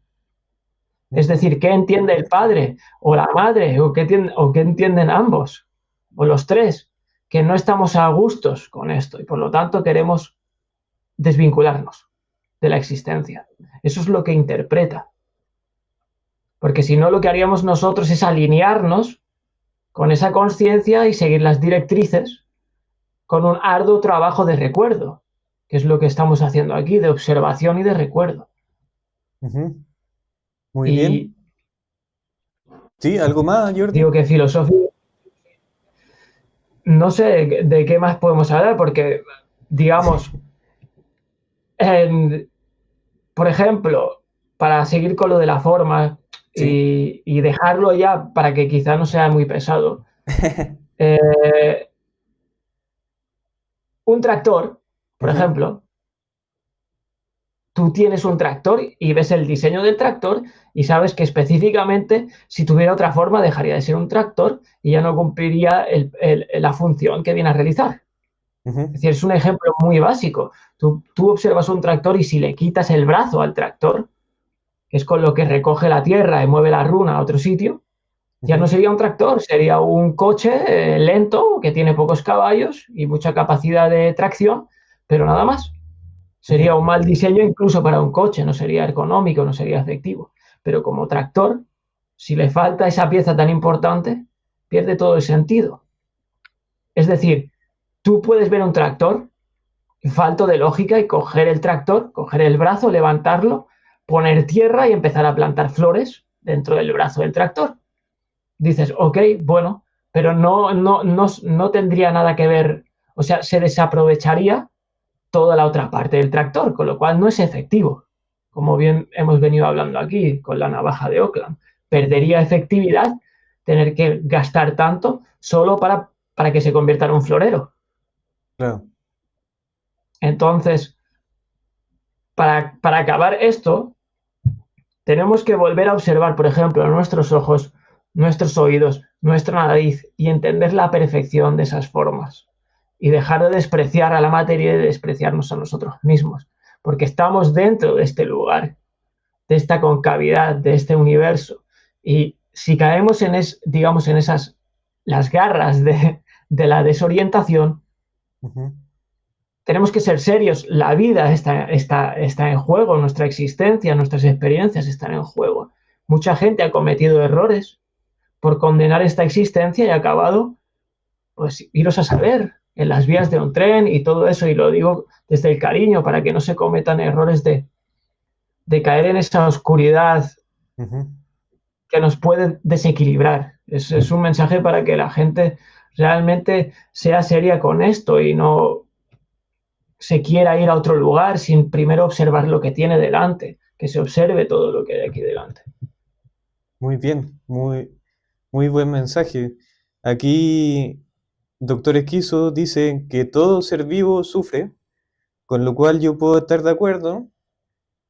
Es Ujú. decir, ¿qué entiende el padre o la madre o qué entienden ambos o los tres? Que no estamos a gustos con esto y por lo tanto queremos desvincularnos. de la existencia. Eso es lo que interpreta. Porque si no, lo que haríamos nosotros es alinearnos con esa conciencia y seguir las directrices con un arduo trabajo de recuerdo, que es lo que estamos haciendo aquí, de observación y de recuerdo. Ujú. Muy Y bien. ¿Sí? ¿Algo más, Jordi? digo que filosofía, no sé de qué más podemos hablar, porque, digamos, en, por ejemplo, para seguir con lo de la forma Sí. y dejarlo ya para que quizá no sea muy pesado, eh, un tractor, por Ujú, ejemplo, tú tienes un tractor y ves el diseño del tractor y sabes que específicamente si tuviera otra forma dejaría de ser un tractor y ya no cumpliría la función que viene a realizar. ujú, Es decir, es un ejemplo muy básico. Tú observas un tractor y si le quitas el brazo al tractor, que es con lo que recoge la tierra y mueve la runa a otro sitio, ya no ujú, sería un tractor, sería un coche lento que tiene pocos caballos y mucha capacidad de tracción, pero nada más. Sería ujú. un mal diseño incluso para un coche, no sería ergonómico, no sería efectivo. Pero como tractor, si le falta esa pieza tan importante, pierde todo el sentido. Es decir, tú puedes ver un tractor falto de lógica y coger el tractor, coger el brazo, levantarlo, poner tierra y empezar a plantar flores dentro del brazo del tractor. Dices, ok, bueno, pero no tendría nada que ver, o sea, se desaprovecharía toda la otra parte del tractor, con lo cual no es efectivo, como bien hemos venido hablando aquí con la navaja de Ockland. Ujú. Perdería efectividad tener que gastar tanto solo para que se convierta en un florero. Claro. Entonces, para acabar esto, tenemos que volver a observar, por ejemplo, nuestros ojos, nuestros oídos, nuestra nariz y entender la perfección de esas formas. Y dejar de despreciar a la materia y de despreciarnos a nosotros mismos. Porque estamos dentro de este lugar, de esta concavidad, de este universo. Y si caemos digamos, en esas, las garras de la desorientación, Ujú. tenemos que ser serios. La vida está en juego, nuestra existencia, nuestras experiencias están en juego. Mucha gente ha cometido errores por condenar esta existencia y ha acabado, pues, iros a saber, en las vías de un tren y todo eso. Y lo digo desde el cariño para que no se cometan errores de caer en esa oscuridad Ujú. que nos puede desequilibrar. Es un mensaje para que la gente realmente sea seria con esto y no se quiera ir a otro lugar sin primero observar lo que tiene delante, que se observe todo lo que hay aquí delante. Muy bien, muy buen mensaje. Aquí, doctor Esquizo dice que todo ser vivo sufre, con lo cual yo puedo estar de acuerdo,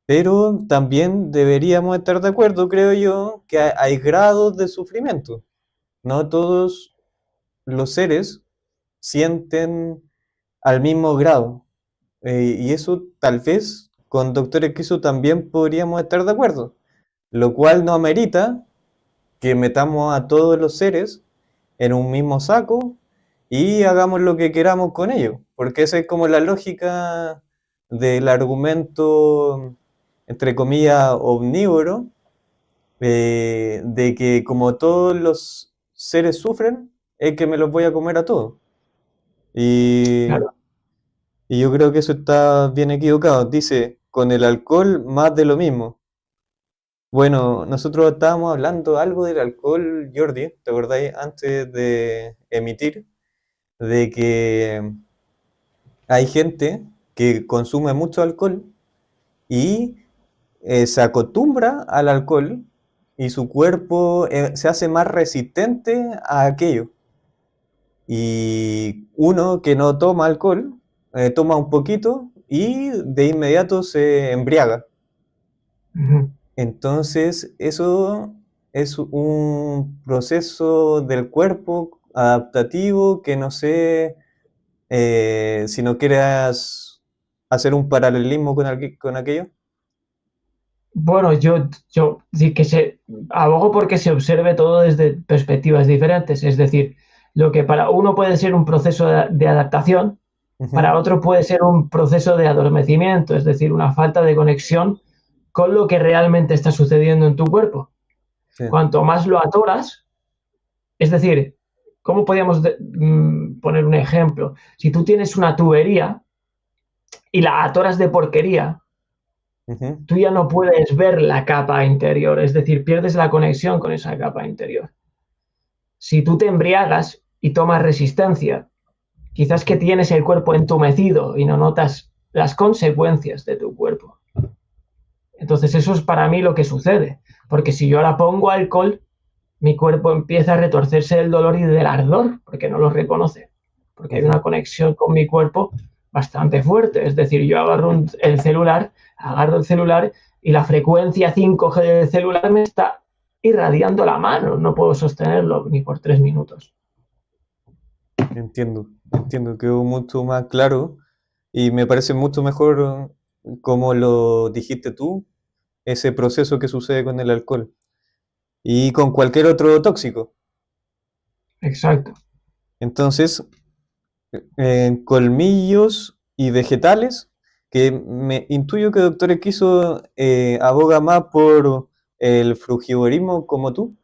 pero también deberíamos estar de acuerdo, creo yo, que hay grados de sufrimiento. No todos los seres sienten al mismo grado. Y eso tal vez con doctor Esquizo también podríamos estar de acuerdo, lo cual no amerita que metamos a todos los seres en un mismo saco y hagamos lo que queramos con ellos, porque esa es como la lógica del argumento, entre comillas, omnívoro, de que como todos los seres sufren, es que me los voy a comer a todos. Y, Claro. y yo creo que eso está bien equivocado. Dice, con el alcohol más de lo mismo. Bueno, nosotros estábamos hablando algo del alcohol, Jordi, ¿te acordáis? Antes de emitir, de que hay gente que consume mucho alcohol y se acostumbra al alcohol y su cuerpo se hace más resistente a aquello. Y uno que no toma alcohol, toma un poquito y de inmediato se embriaga. Ujú. Entonces, eso es un proceso del cuerpo adaptativo que no sé si no quieras hacer un paralelismo con aquello. Bueno, yo sí que abogo porque se observe todo desde perspectivas diferentes. Es decir, lo que para uno puede ser un proceso de adaptación, Ujú, Para otro puede ser un proceso de adormecimiento, es decir, una falta de conexión con lo que realmente está sucediendo en tu cuerpo. sí, Cuanto más lo atoras, es decir, ¿cómo podríamos poner un ejemplo? Si tú tienes una tubería y la atoras de porquería, ujú, tú ya no puedes ver la capa interior, es decir, pierdes la conexión con esa capa interior. Si tú te embriagas y tomas resistencia, quizás que ujú, tienes el cuerpo entumecido y no notas las consecuencias de tu cuerpo. Entonces eso es para mí lo que sucede, porque si yo ahora pongo alcohol, mi cuerpo empieza a retorcerse del dolor y del ardor, porque no lo reconoce, porque hay una ujú. conexión con mi cuerpo bastante fuerte. Es decir, yo agarro el celular y la frecuencia 5G del celular me está irradiando la mano, no puedo sostenerlo ni por 3 minutos. Entiendo, quedó mucho más claro y me parece mucho mejor como lo dijiste tú, ese proceso que sucede con el alcohol y con cualquier otro tóxico. Exacto. Entonces, colmillos y vegetales, que me intuyo que Doctor Equiso aboga más por el frugivorismo como tú,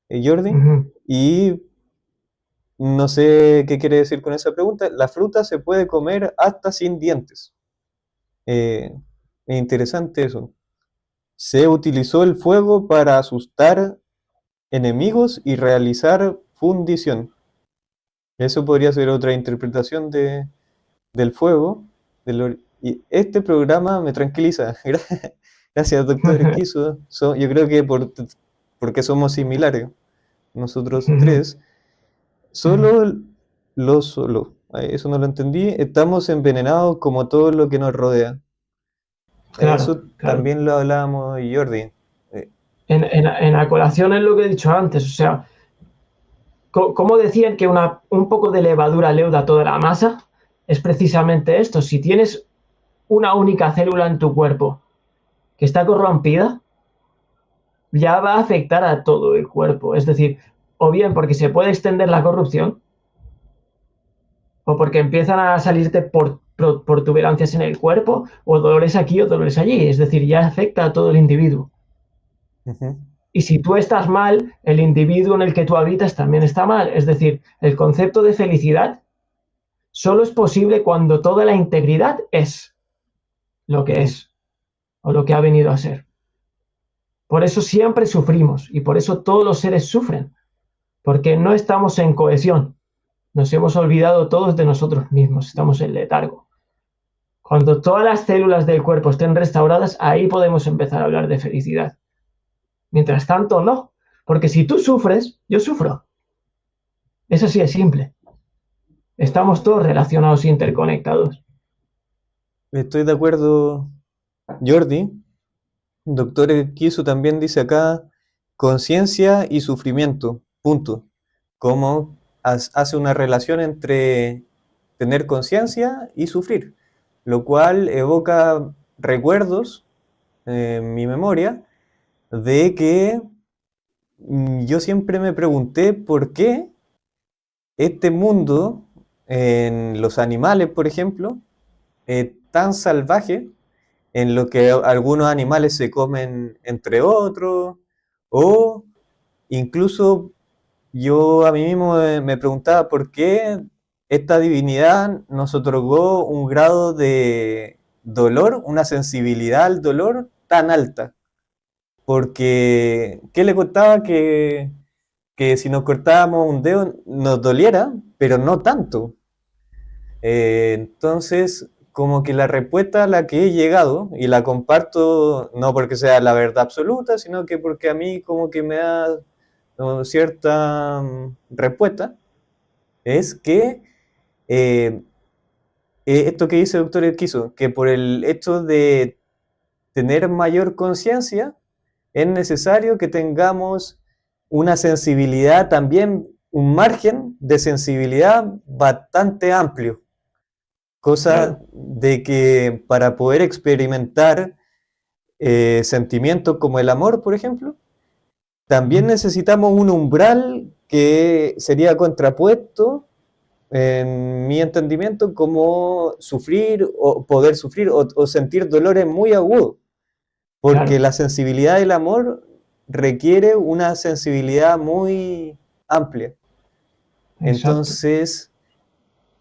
Jordi, Ujú. y no sé qué quiere decir con esa pregunta. La fruta se puede comer hasta sin dientes. Eh, es interesante eso. Se utilizó el fuego para asustar enemigos y realizar fundición. Eso podría ser otra interpretación del fuego. Y este programa me tranquiliza. Gracias, doctor Esquizo. Yo creo que porque somos similares, nosotros tres, solo eso no lo entendí, estamos envenenados como todo lo que nos rodea. Claro, Eso claro. también lo hablábamos, Jordi. Eh, En la colación es lo que he dicho antes, o sea, ¿cómo decían que un poco de levadura leuda toda la masa? Es precisamente esto. Si tienes una única célula en tu cuerpo que está corrompida, ya va a afectar a todo el cuerpo. Es decir, o bien porque se puede extender la corrupción, o porque empiezan a salirte por protuberancias en el cuerpo, o dolores aquí o dolores allí. Es decir, ya afecta a todo el individuo. ujú, Y si tú estás mal, el individuo en el que tú habitas también está mal. Es decir, el concepto de felicidad solo es posible cuando toda la integridad es lo que ujú. es o lo que ha venido a ser. Por eso siempre sufrimos y por eso todos los seres sufren, porque no estamos en cohesión. Nos hemos olvidado todos de nosotros mismos, estamos en letargo. Cuando todas las células del cuerpo estén restauradas, ahí podemos empezar a hablar de felicidad. Mientras tanto, no, porque si tú sufres, yo sufro. Eso sí es simple. Estamos todos relacionados e interconectados. Estoy de acuerdo, Jordi. Doctor Kisu también dice acá, conciencia y sufrimiento, punto. Cómo hace una relación entre tener conciencia y sufrir, lo cual evoca recuerdos en mi memoria de que yo siempre me pregunté por qué este mundo, en los animales, por ejemplo, tan salvaje, en lo que algunos animales se comen entre otros, o incluso yo a mí mismo me preguntaba por qué esta divinidad nos otorgó un grado de dolor, una sensibilidad al dolor tan alta. Porque, ¿qué le contaba que si nos cortábamos un dedo nos doliera, pero no tanto? Entonces, como que la respuesta a la que he llegado, y la comparto no porque sea la verdad absoluta, sino que porque a mí como que me da cierta respuesta, es que eh, esto que dice el doctor Esquizo, que por el hecho de tener mayor conciencia, es necesario que tengamos una sensibilidad también, un margen de sensibilidad bastante amplio. Cosa Claro. de que para poder experimentar sentimientos como el amor, por ejemplo, también necesitamos un umbral que sería contrapuesto en mi entendimiento, como sufrir o poder sufrir o sentir dolores muy agudos, porque Claro, la sensibilidad del amor requiere una sensibilidad muy amplia. exacto. Entonces,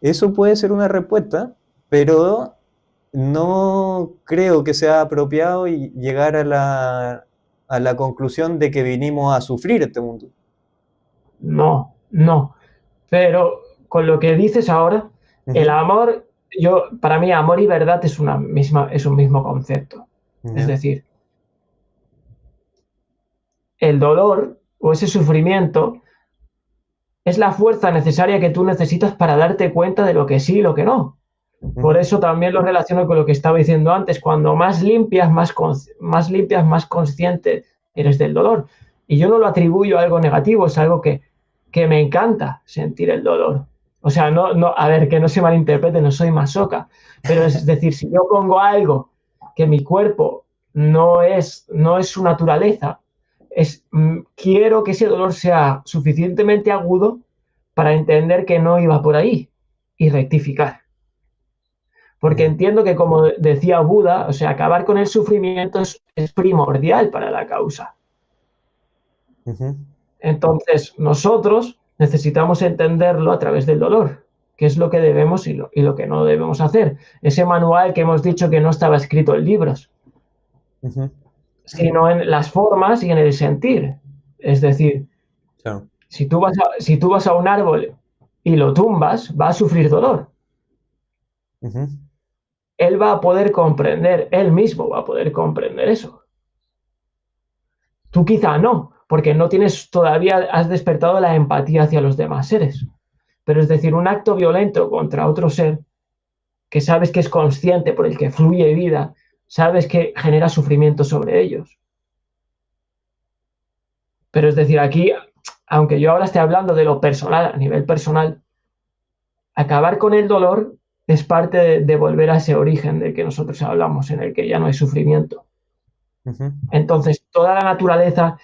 eso puede ser una respuesta, pero no creo que sea apropiado llegar a la conclusión de que vinimos a sufrir este mundo. No, no. Pero con lo que dices ahora, el Ujú. amor, para mí, amor y verdad es un mismo concepto. Es Ya. decir, el dolor o ese sufrimiento es la fuerza necesaria que tú necesitas para darte cuenta de lo que sí y lo que no. Por Ujú. eso también lo relaciono con lo que estaba diciendo antes. Cuando más limpias, más consciente eres del dolor. Y yo no lo atribuyo a algo negativo, es algo que me encanta sentir el dolor. O sea, a ver, que no se malinterprete, no soy masoca, pero es decir, si yo pongo algo que mi cuerpo no es su naturaleza, quiero que ese dolor sea suficientemente agudo para entender que no iba por ahí y rectificar. Porque Ya. entiendo que, como decía Buda, o sea, acabar con el sufrimiento es primordial para la causa. Ujú. Entonces, nosotros necesitamos entenderlo a través del dolor, qué es lo que debemos y lo que no debemos hacer. Ese manual que hemos dicho que no estaba escrito en libros, Ujú. sino en las formas y en el sentir. Es decir, Claro. si tú vas a un árbol y lo tumbas, va a sufrir dolor. Ujú. Él va a poder comprender, él mismo va a poder comprender eso. Tú quizá no, porque no tienes todavía, has despertado la empatía hacia los demás seres. Pero es decir, un acto violento contra otro ser que sabes que es consciente, por el que fluye vida, sabes que genera sufrimiento sobre ellos. Pero es decir, aquí, aunque yo ahora esté hablando de lo personal, a nivel personal, acabar con el dolor es parte de volver a ese origen del que nosotros hablamos, en el que ya no hay sufrimiento. Ujú. Entonces, toda la naturaleza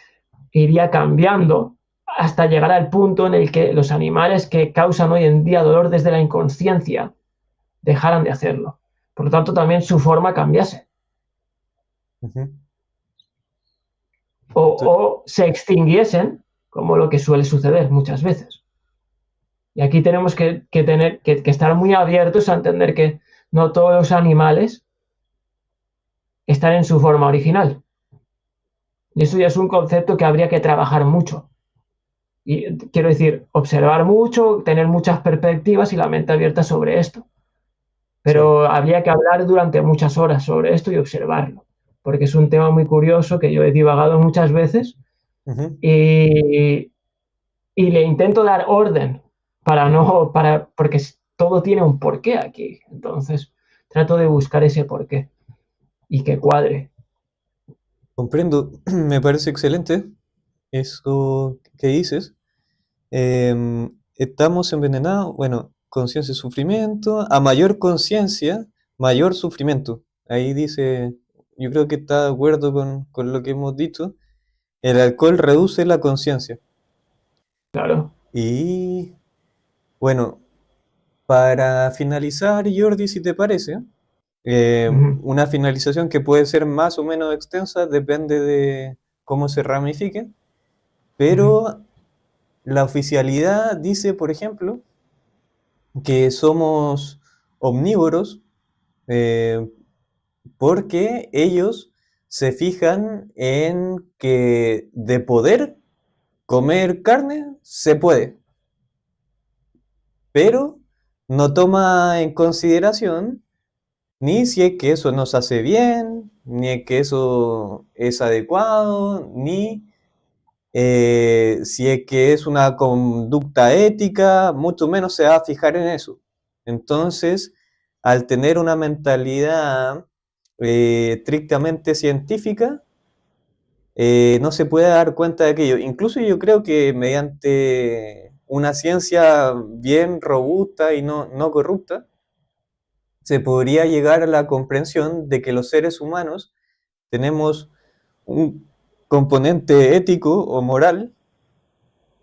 iría cambiando hasta llegar al punto en el que los animales que causan hoy en día dolor desde la inconsciencia dejaran de hacerlo. Por lo tanto, también su forma cambiase Ujú. Tu- o se extinguiesen, como lo que suele suceder muchas veces. Y aquí tenemos que estar muy abiertos a entender que no todos los animales están en su forma original. Y eso ya es un concepto que habría que trabajar mucho. Y quiero decir, observar mucho, tener muchas perspectivas y la mente abierta sobre esto. Sí. Pero habría que hablar durante muchas horas sobre esto y observarlo, porque es un tema muy curioso que yo he divagado muchas veces Ujú. y, y le intento dar orden porque todo tiene un porqué aquí. Entonces, trato de buscar ese porqué y que cuadre. Comprendo. Me parece excelente eso que dices. Estamos envenenados, bueno, conciencia y sufrimiento. A mayor conciencia, mayor sufrimiento. Ahí dice, yo creo que está de acuerdo con lo que hemos dicho. El alcohol reduce la conciencia. Claro. Y bueno, para finalizar, Jordi, si te parece, Ujú, una finalización que puede ser más o menos extensa, depende de cómo se ramifique, ujú. pero la oficialidad dice, por ejemplo, que somos omnívoros, eh, porque ellos se fijan en que de poder comer carne se puede, pero no toma en consideración ni si es que eso nos hace bien, ni es que eso es adecuado, ni si es que es una conducta ética, mucho menos se va a fijar en eso. Entonces, al tener una mentalidad estrictamente científica, no se puede dar cuenta de aquello. Incluso yo creo que mediante una ciencia bien robusta y no corrupta, se podría llegar a la comprensión de que los seres humanos tenemos un componente ético o moral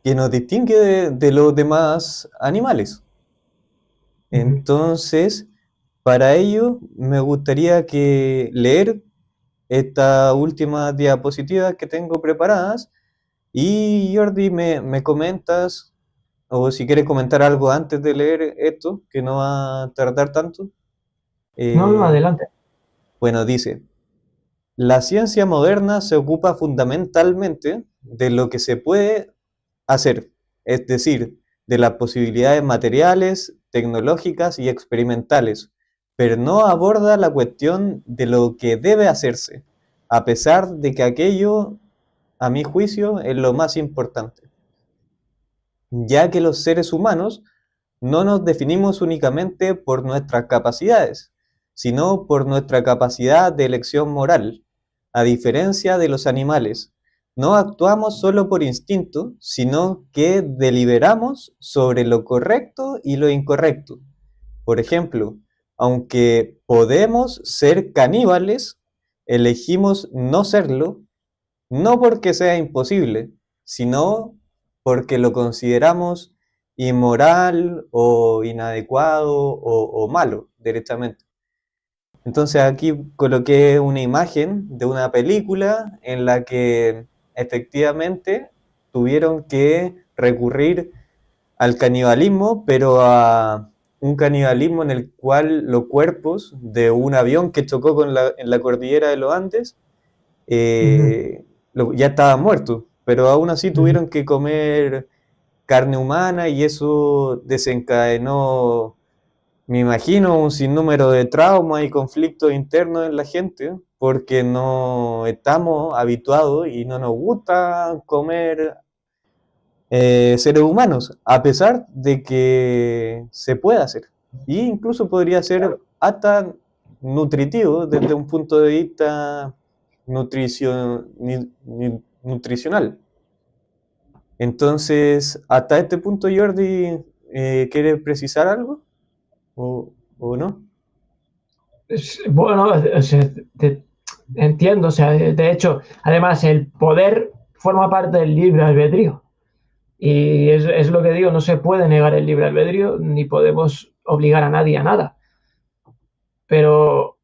que nos distingue de los demás animales. Ujú. Entonces, para ello me gustaría que leer estas últimas diapositivas que tengo preparadas y Jordi me comentas, o si quieres comentar algo antes de leer esto, que no va a tardar tanto. No, no, Eh, adelante. bueno, dice, la ciencia moderna se ocupa fundamentalmente de lo que se puede hacer, es decir, de las posibilidades materiales, tecnológicas y experimentales, pero no aborda la cuestión de lo que debe hacerse, a pesar de que aquello, a mi juicio, es lo más importante, ya que los seres humanos no nos definimos únicamente por nuestras capacidades, sino por nuestra capacidad de elección moral. A diferencia de los animales, no actuamos solo por instinto, sino que deliberamos sobre lo correcto y lo incorrecto. Por ejemplo, aunque podemos ser caníbales, elegimos no serlo, no porque sea imposible, sino porque lo consideramos inmoral o inadecuado o malo directamente. Entonces aquí coloqué una imagen de una película en la que efectivamente tuvieron que recurrir al canibalismo, pero a un canibalismo en el cual los cuerpos de un avión que chocó en la cordillera de los Andes Ujú, ya estaban muertos, pero aún así ujú. tuvieron que comer carne humana y eso desencadenó, me imagino, un sinnúmero de traumas y conflictos internos en la gente, porque no estamos habituados y no nos gusta comer seres humanos, a pesar de que se puede hacer. Y incluso podría ser hasta nutritivo desde un punto de vista nutricional. Entonces, hasta este punto, Jordi, ¿quiere precisar algo o no? Bueno, o sea, entiendo, o sea, de hecho, además el poder forma parte del libre albedrío. Y es lo que digo, no se puede negar el libre albedrío, ni podemos obligar a nadie a nada. Pero,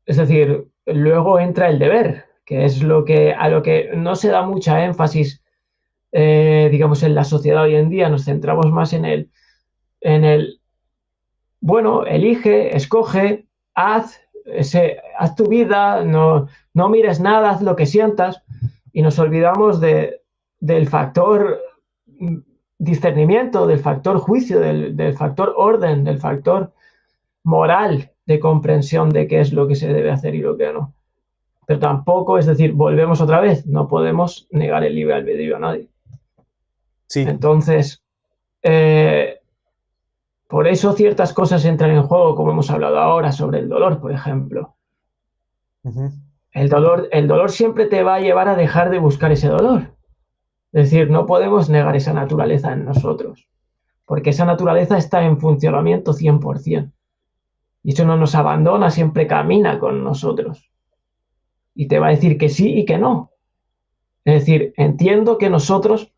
es decir, luego entra el deber, que es lo que, a lo que no se da mucha énfasis, digamos, en la sociedad hoy en día. Nos centramos más en el bueno, elige, escoge, haz tu vida, no mires nada, haz lo que sientas, y nos olvidamos del factor discernimiento, del factor juicio, del factor orden, del factor moral de comprensión de qué es lo que se debe hacer y lo que no. Pero tampoco, es decir, volvemos otra vez, no podemos negar el libre albedrío a nadie. Sí. Entonces, eh, por eso ciertas cosas entran en juego, como hemos hablado ahora, sobre el dolor, por ejemplo. Ujú. El dolor siempre te va a llevar a dejar de buscar ese dolor. Es decir, no podemos negar esa naturaleza en nosotros, porque esa naturaleza está en funcionamiento 100%. Y eso no nos abandona, siempre camina con nosotros. Y te va a decir que sí y que no. Es decir, entiendo que nosotros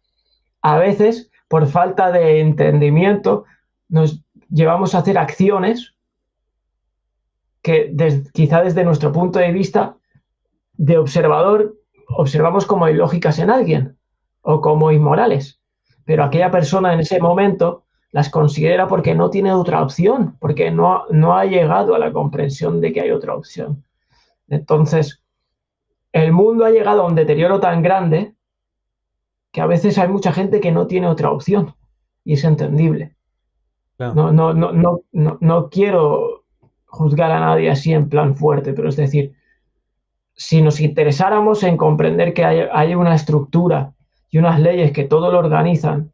a veces, por falta de entendimiento, nos llevamos a hacer acciones que quizá desde nuestro punto de vista de observador observamos como ilógicas en alguien o como inmorales, pero aquella persona en ese momento las considera porque no tiene otra opción, porque no ha llegado a la comprensión de que hay otra opción. Entonces, el mundo ha llegado a un deterioro tan grande que a veces hay mucha gente que no tiene otra opción y es entendible. Claro. No quiero juzgar a nadie así en plan fuerte, pero es decir, si nos interesáramos en comprender que hay una estructura y unas leyes que todo lo organizan,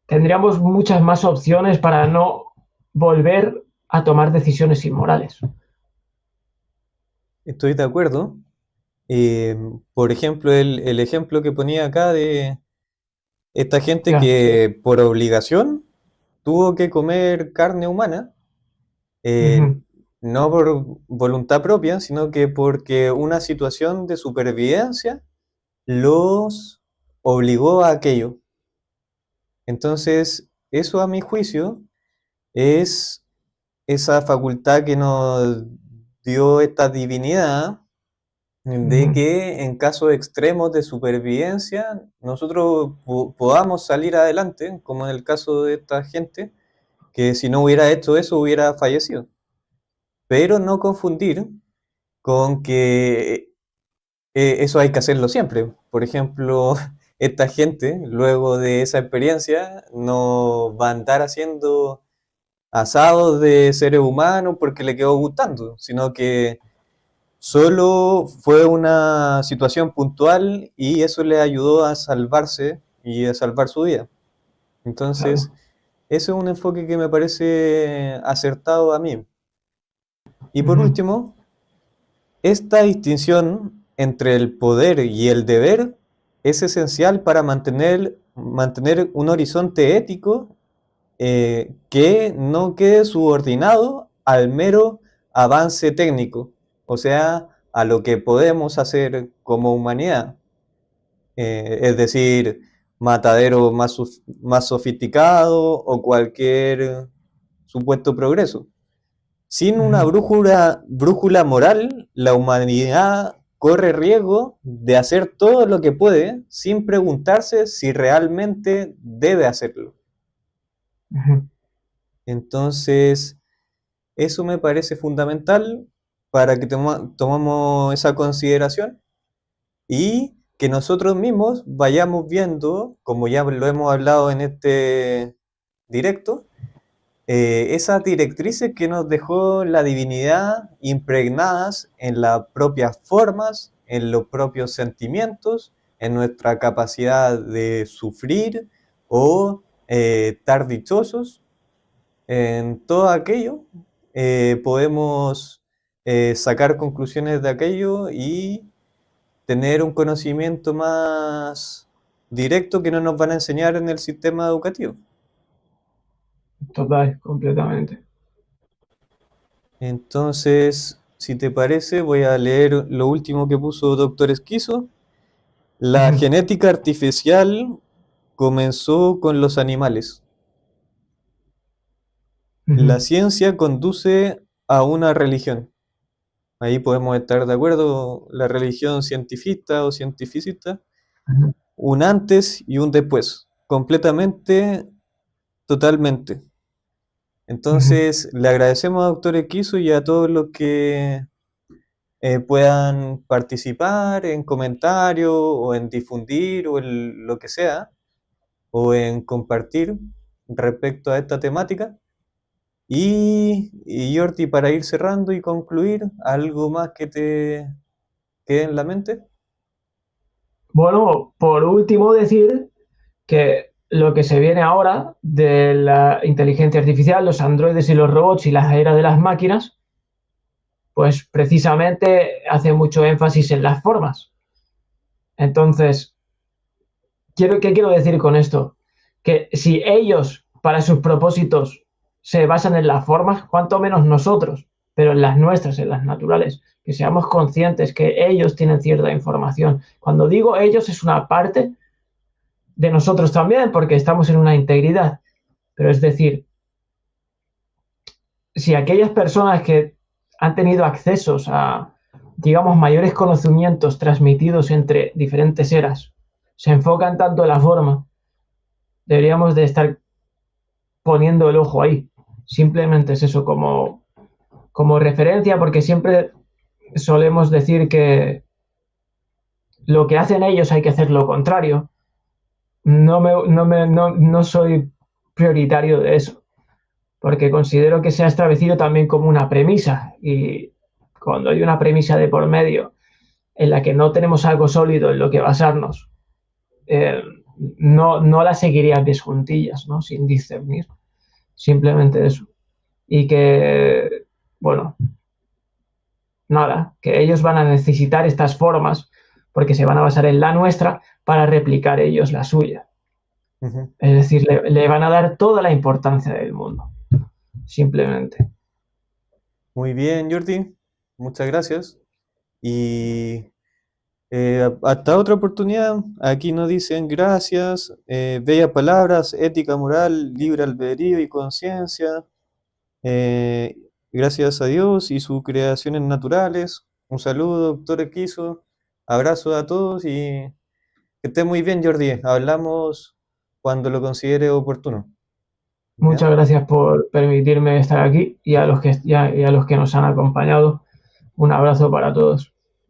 tendríamos muchas más opciones para no volver a tomar decisiones inmorales. Estoy de acuerdo. Eh, por ejemplo, el ejemplo que ponía acá de esta gente Ya. que por obligación tuvo que comer carne humana, eh, Ujú. no por voluntad propia, sino que porque una situación de supervivencia los obligó a aquello. Entonces, eso a mi juicio es esa facultad que nos dio esta divinidad de Ujú. que en casos extremos de supervivencia nosotros podamos salir adelante, como en el caso de esta gente, que si no hubiera hecho eso hubiera fallecido. Pero no confundir con que eso hay que hacerlo siempre. Por ejemplo, esta gente, luego de esa experiencia, no va a andar haciendo asados de seres humanos porque le quedó gustando, sino que solo fue una situación puntual y eso le ayudó a salvarse y a salvar su vida. Entonces, Claro. ese es un enfoque que me parece acertado a mí. Y por Ujú. último, esta distinción entre el poder y el deber es esencial para mantener un horizonte ético que no quede subordinado al mero avance técnico, o sea, a lo que podemos hacer como humanidad. Es decir, matadero más sofisticado o cualquier supuesto progreso. Sin una Ujú. brújula moral, la humanidad corre riesgo de hacer todo lo que puede sin preguntarse si realmente debe hacerlo. Ujú. Entonces, eso me parece fundamental para que tomemos esa consideración y que nosotros mismos vayamos viendo, como ya lo hemos hablado en este directo, esas directrices que nos dejó la divinidad impregnadas en las propias formas, en los propios sentimientos, en nuestra capacidad de sufrir o estar dichosos. En todo aquello podemos sacar conclusiones de aquello y tener un conocimiento más directo que no nos van a enseñar en el sistema educativo. Total, completamente. Entonces, si te parece, voy a leer lo último que puso Doctor Esquizo. La Ujú. genética artificial comenzó con los animales. La Ujú. ciencia conduce a una religión. Ahí podemos estar de acuerdo, la religión cientifista o cientificista, Ujú. un antes y un después, completamente, totalmente. Ujú. Entonces, le agradecemos a Doctor Esquizo y a todos los que puedan participar en comentarios o en difundir o en lo que sea, o en compartir respecto a esta temática. Y Jordi, para ir cerrando y concluir, ¿algo más que te quede en la mente? Bueno, por último decir que lo que se viene ahora de la inteligencia artificial, los androides y los robots y la era de las máquinas, pues precisamente hace mucho énfasis en las formas. Entonces, ¿qué quiero decir con esto? Que si ellos, para sus propósitos, se basan en las formas, cuanto menos nosotros, pero en las nuestras, en las naturales, que seamos conscientes que ellos tienen cierta información. Cuando digo ellos es una parte de nosotros también, porque estamos en una integridad. Pero es decir, si aquellas personas que han tenido accesos a, digamos, mayores conocimientos transmitidos entre diferentes eras, se enfocan tanto en la forma, deberíamos de estar poniendo el ojo ahí. Simplemente es eso como referencia, porque siempre solemos decir que lo que hacen ellos hay que hacer lo contrario. No soy prioritario de eso, porque considero que se ha establecido también como una premisa, y cuando hay una premisa de por medio en la que no tenemos algo sólido en lo que basarnos, eh, no la seguiría de juntillas, ¿no? Sin discernir, simplemente eso. Y que, bueno, nada, que ellos van a necesitar estas formas porque se van a basar en la nuestra para replicar ellos la suya. Ujú. Es decir, le van a dar toda la importancia del mundo, simplemente. Muy bien, Jordi, muchas gracias. Y hasta otra oportunidad. Aquí nos dicen gracias, bellas palabras, ética, moral, libre albedrío y conciencia. eh, gracias a Dios y sus creaciones naturales. Un saludo, doctor Equiso. Abrazo a todos y que esté muy bien, Jordi. Hablamos cuando lo considere oportuno. ¿Ya? Muchas gracias por permitirme estar aquí y a los que nos han acompañado. Un abrazo para todos.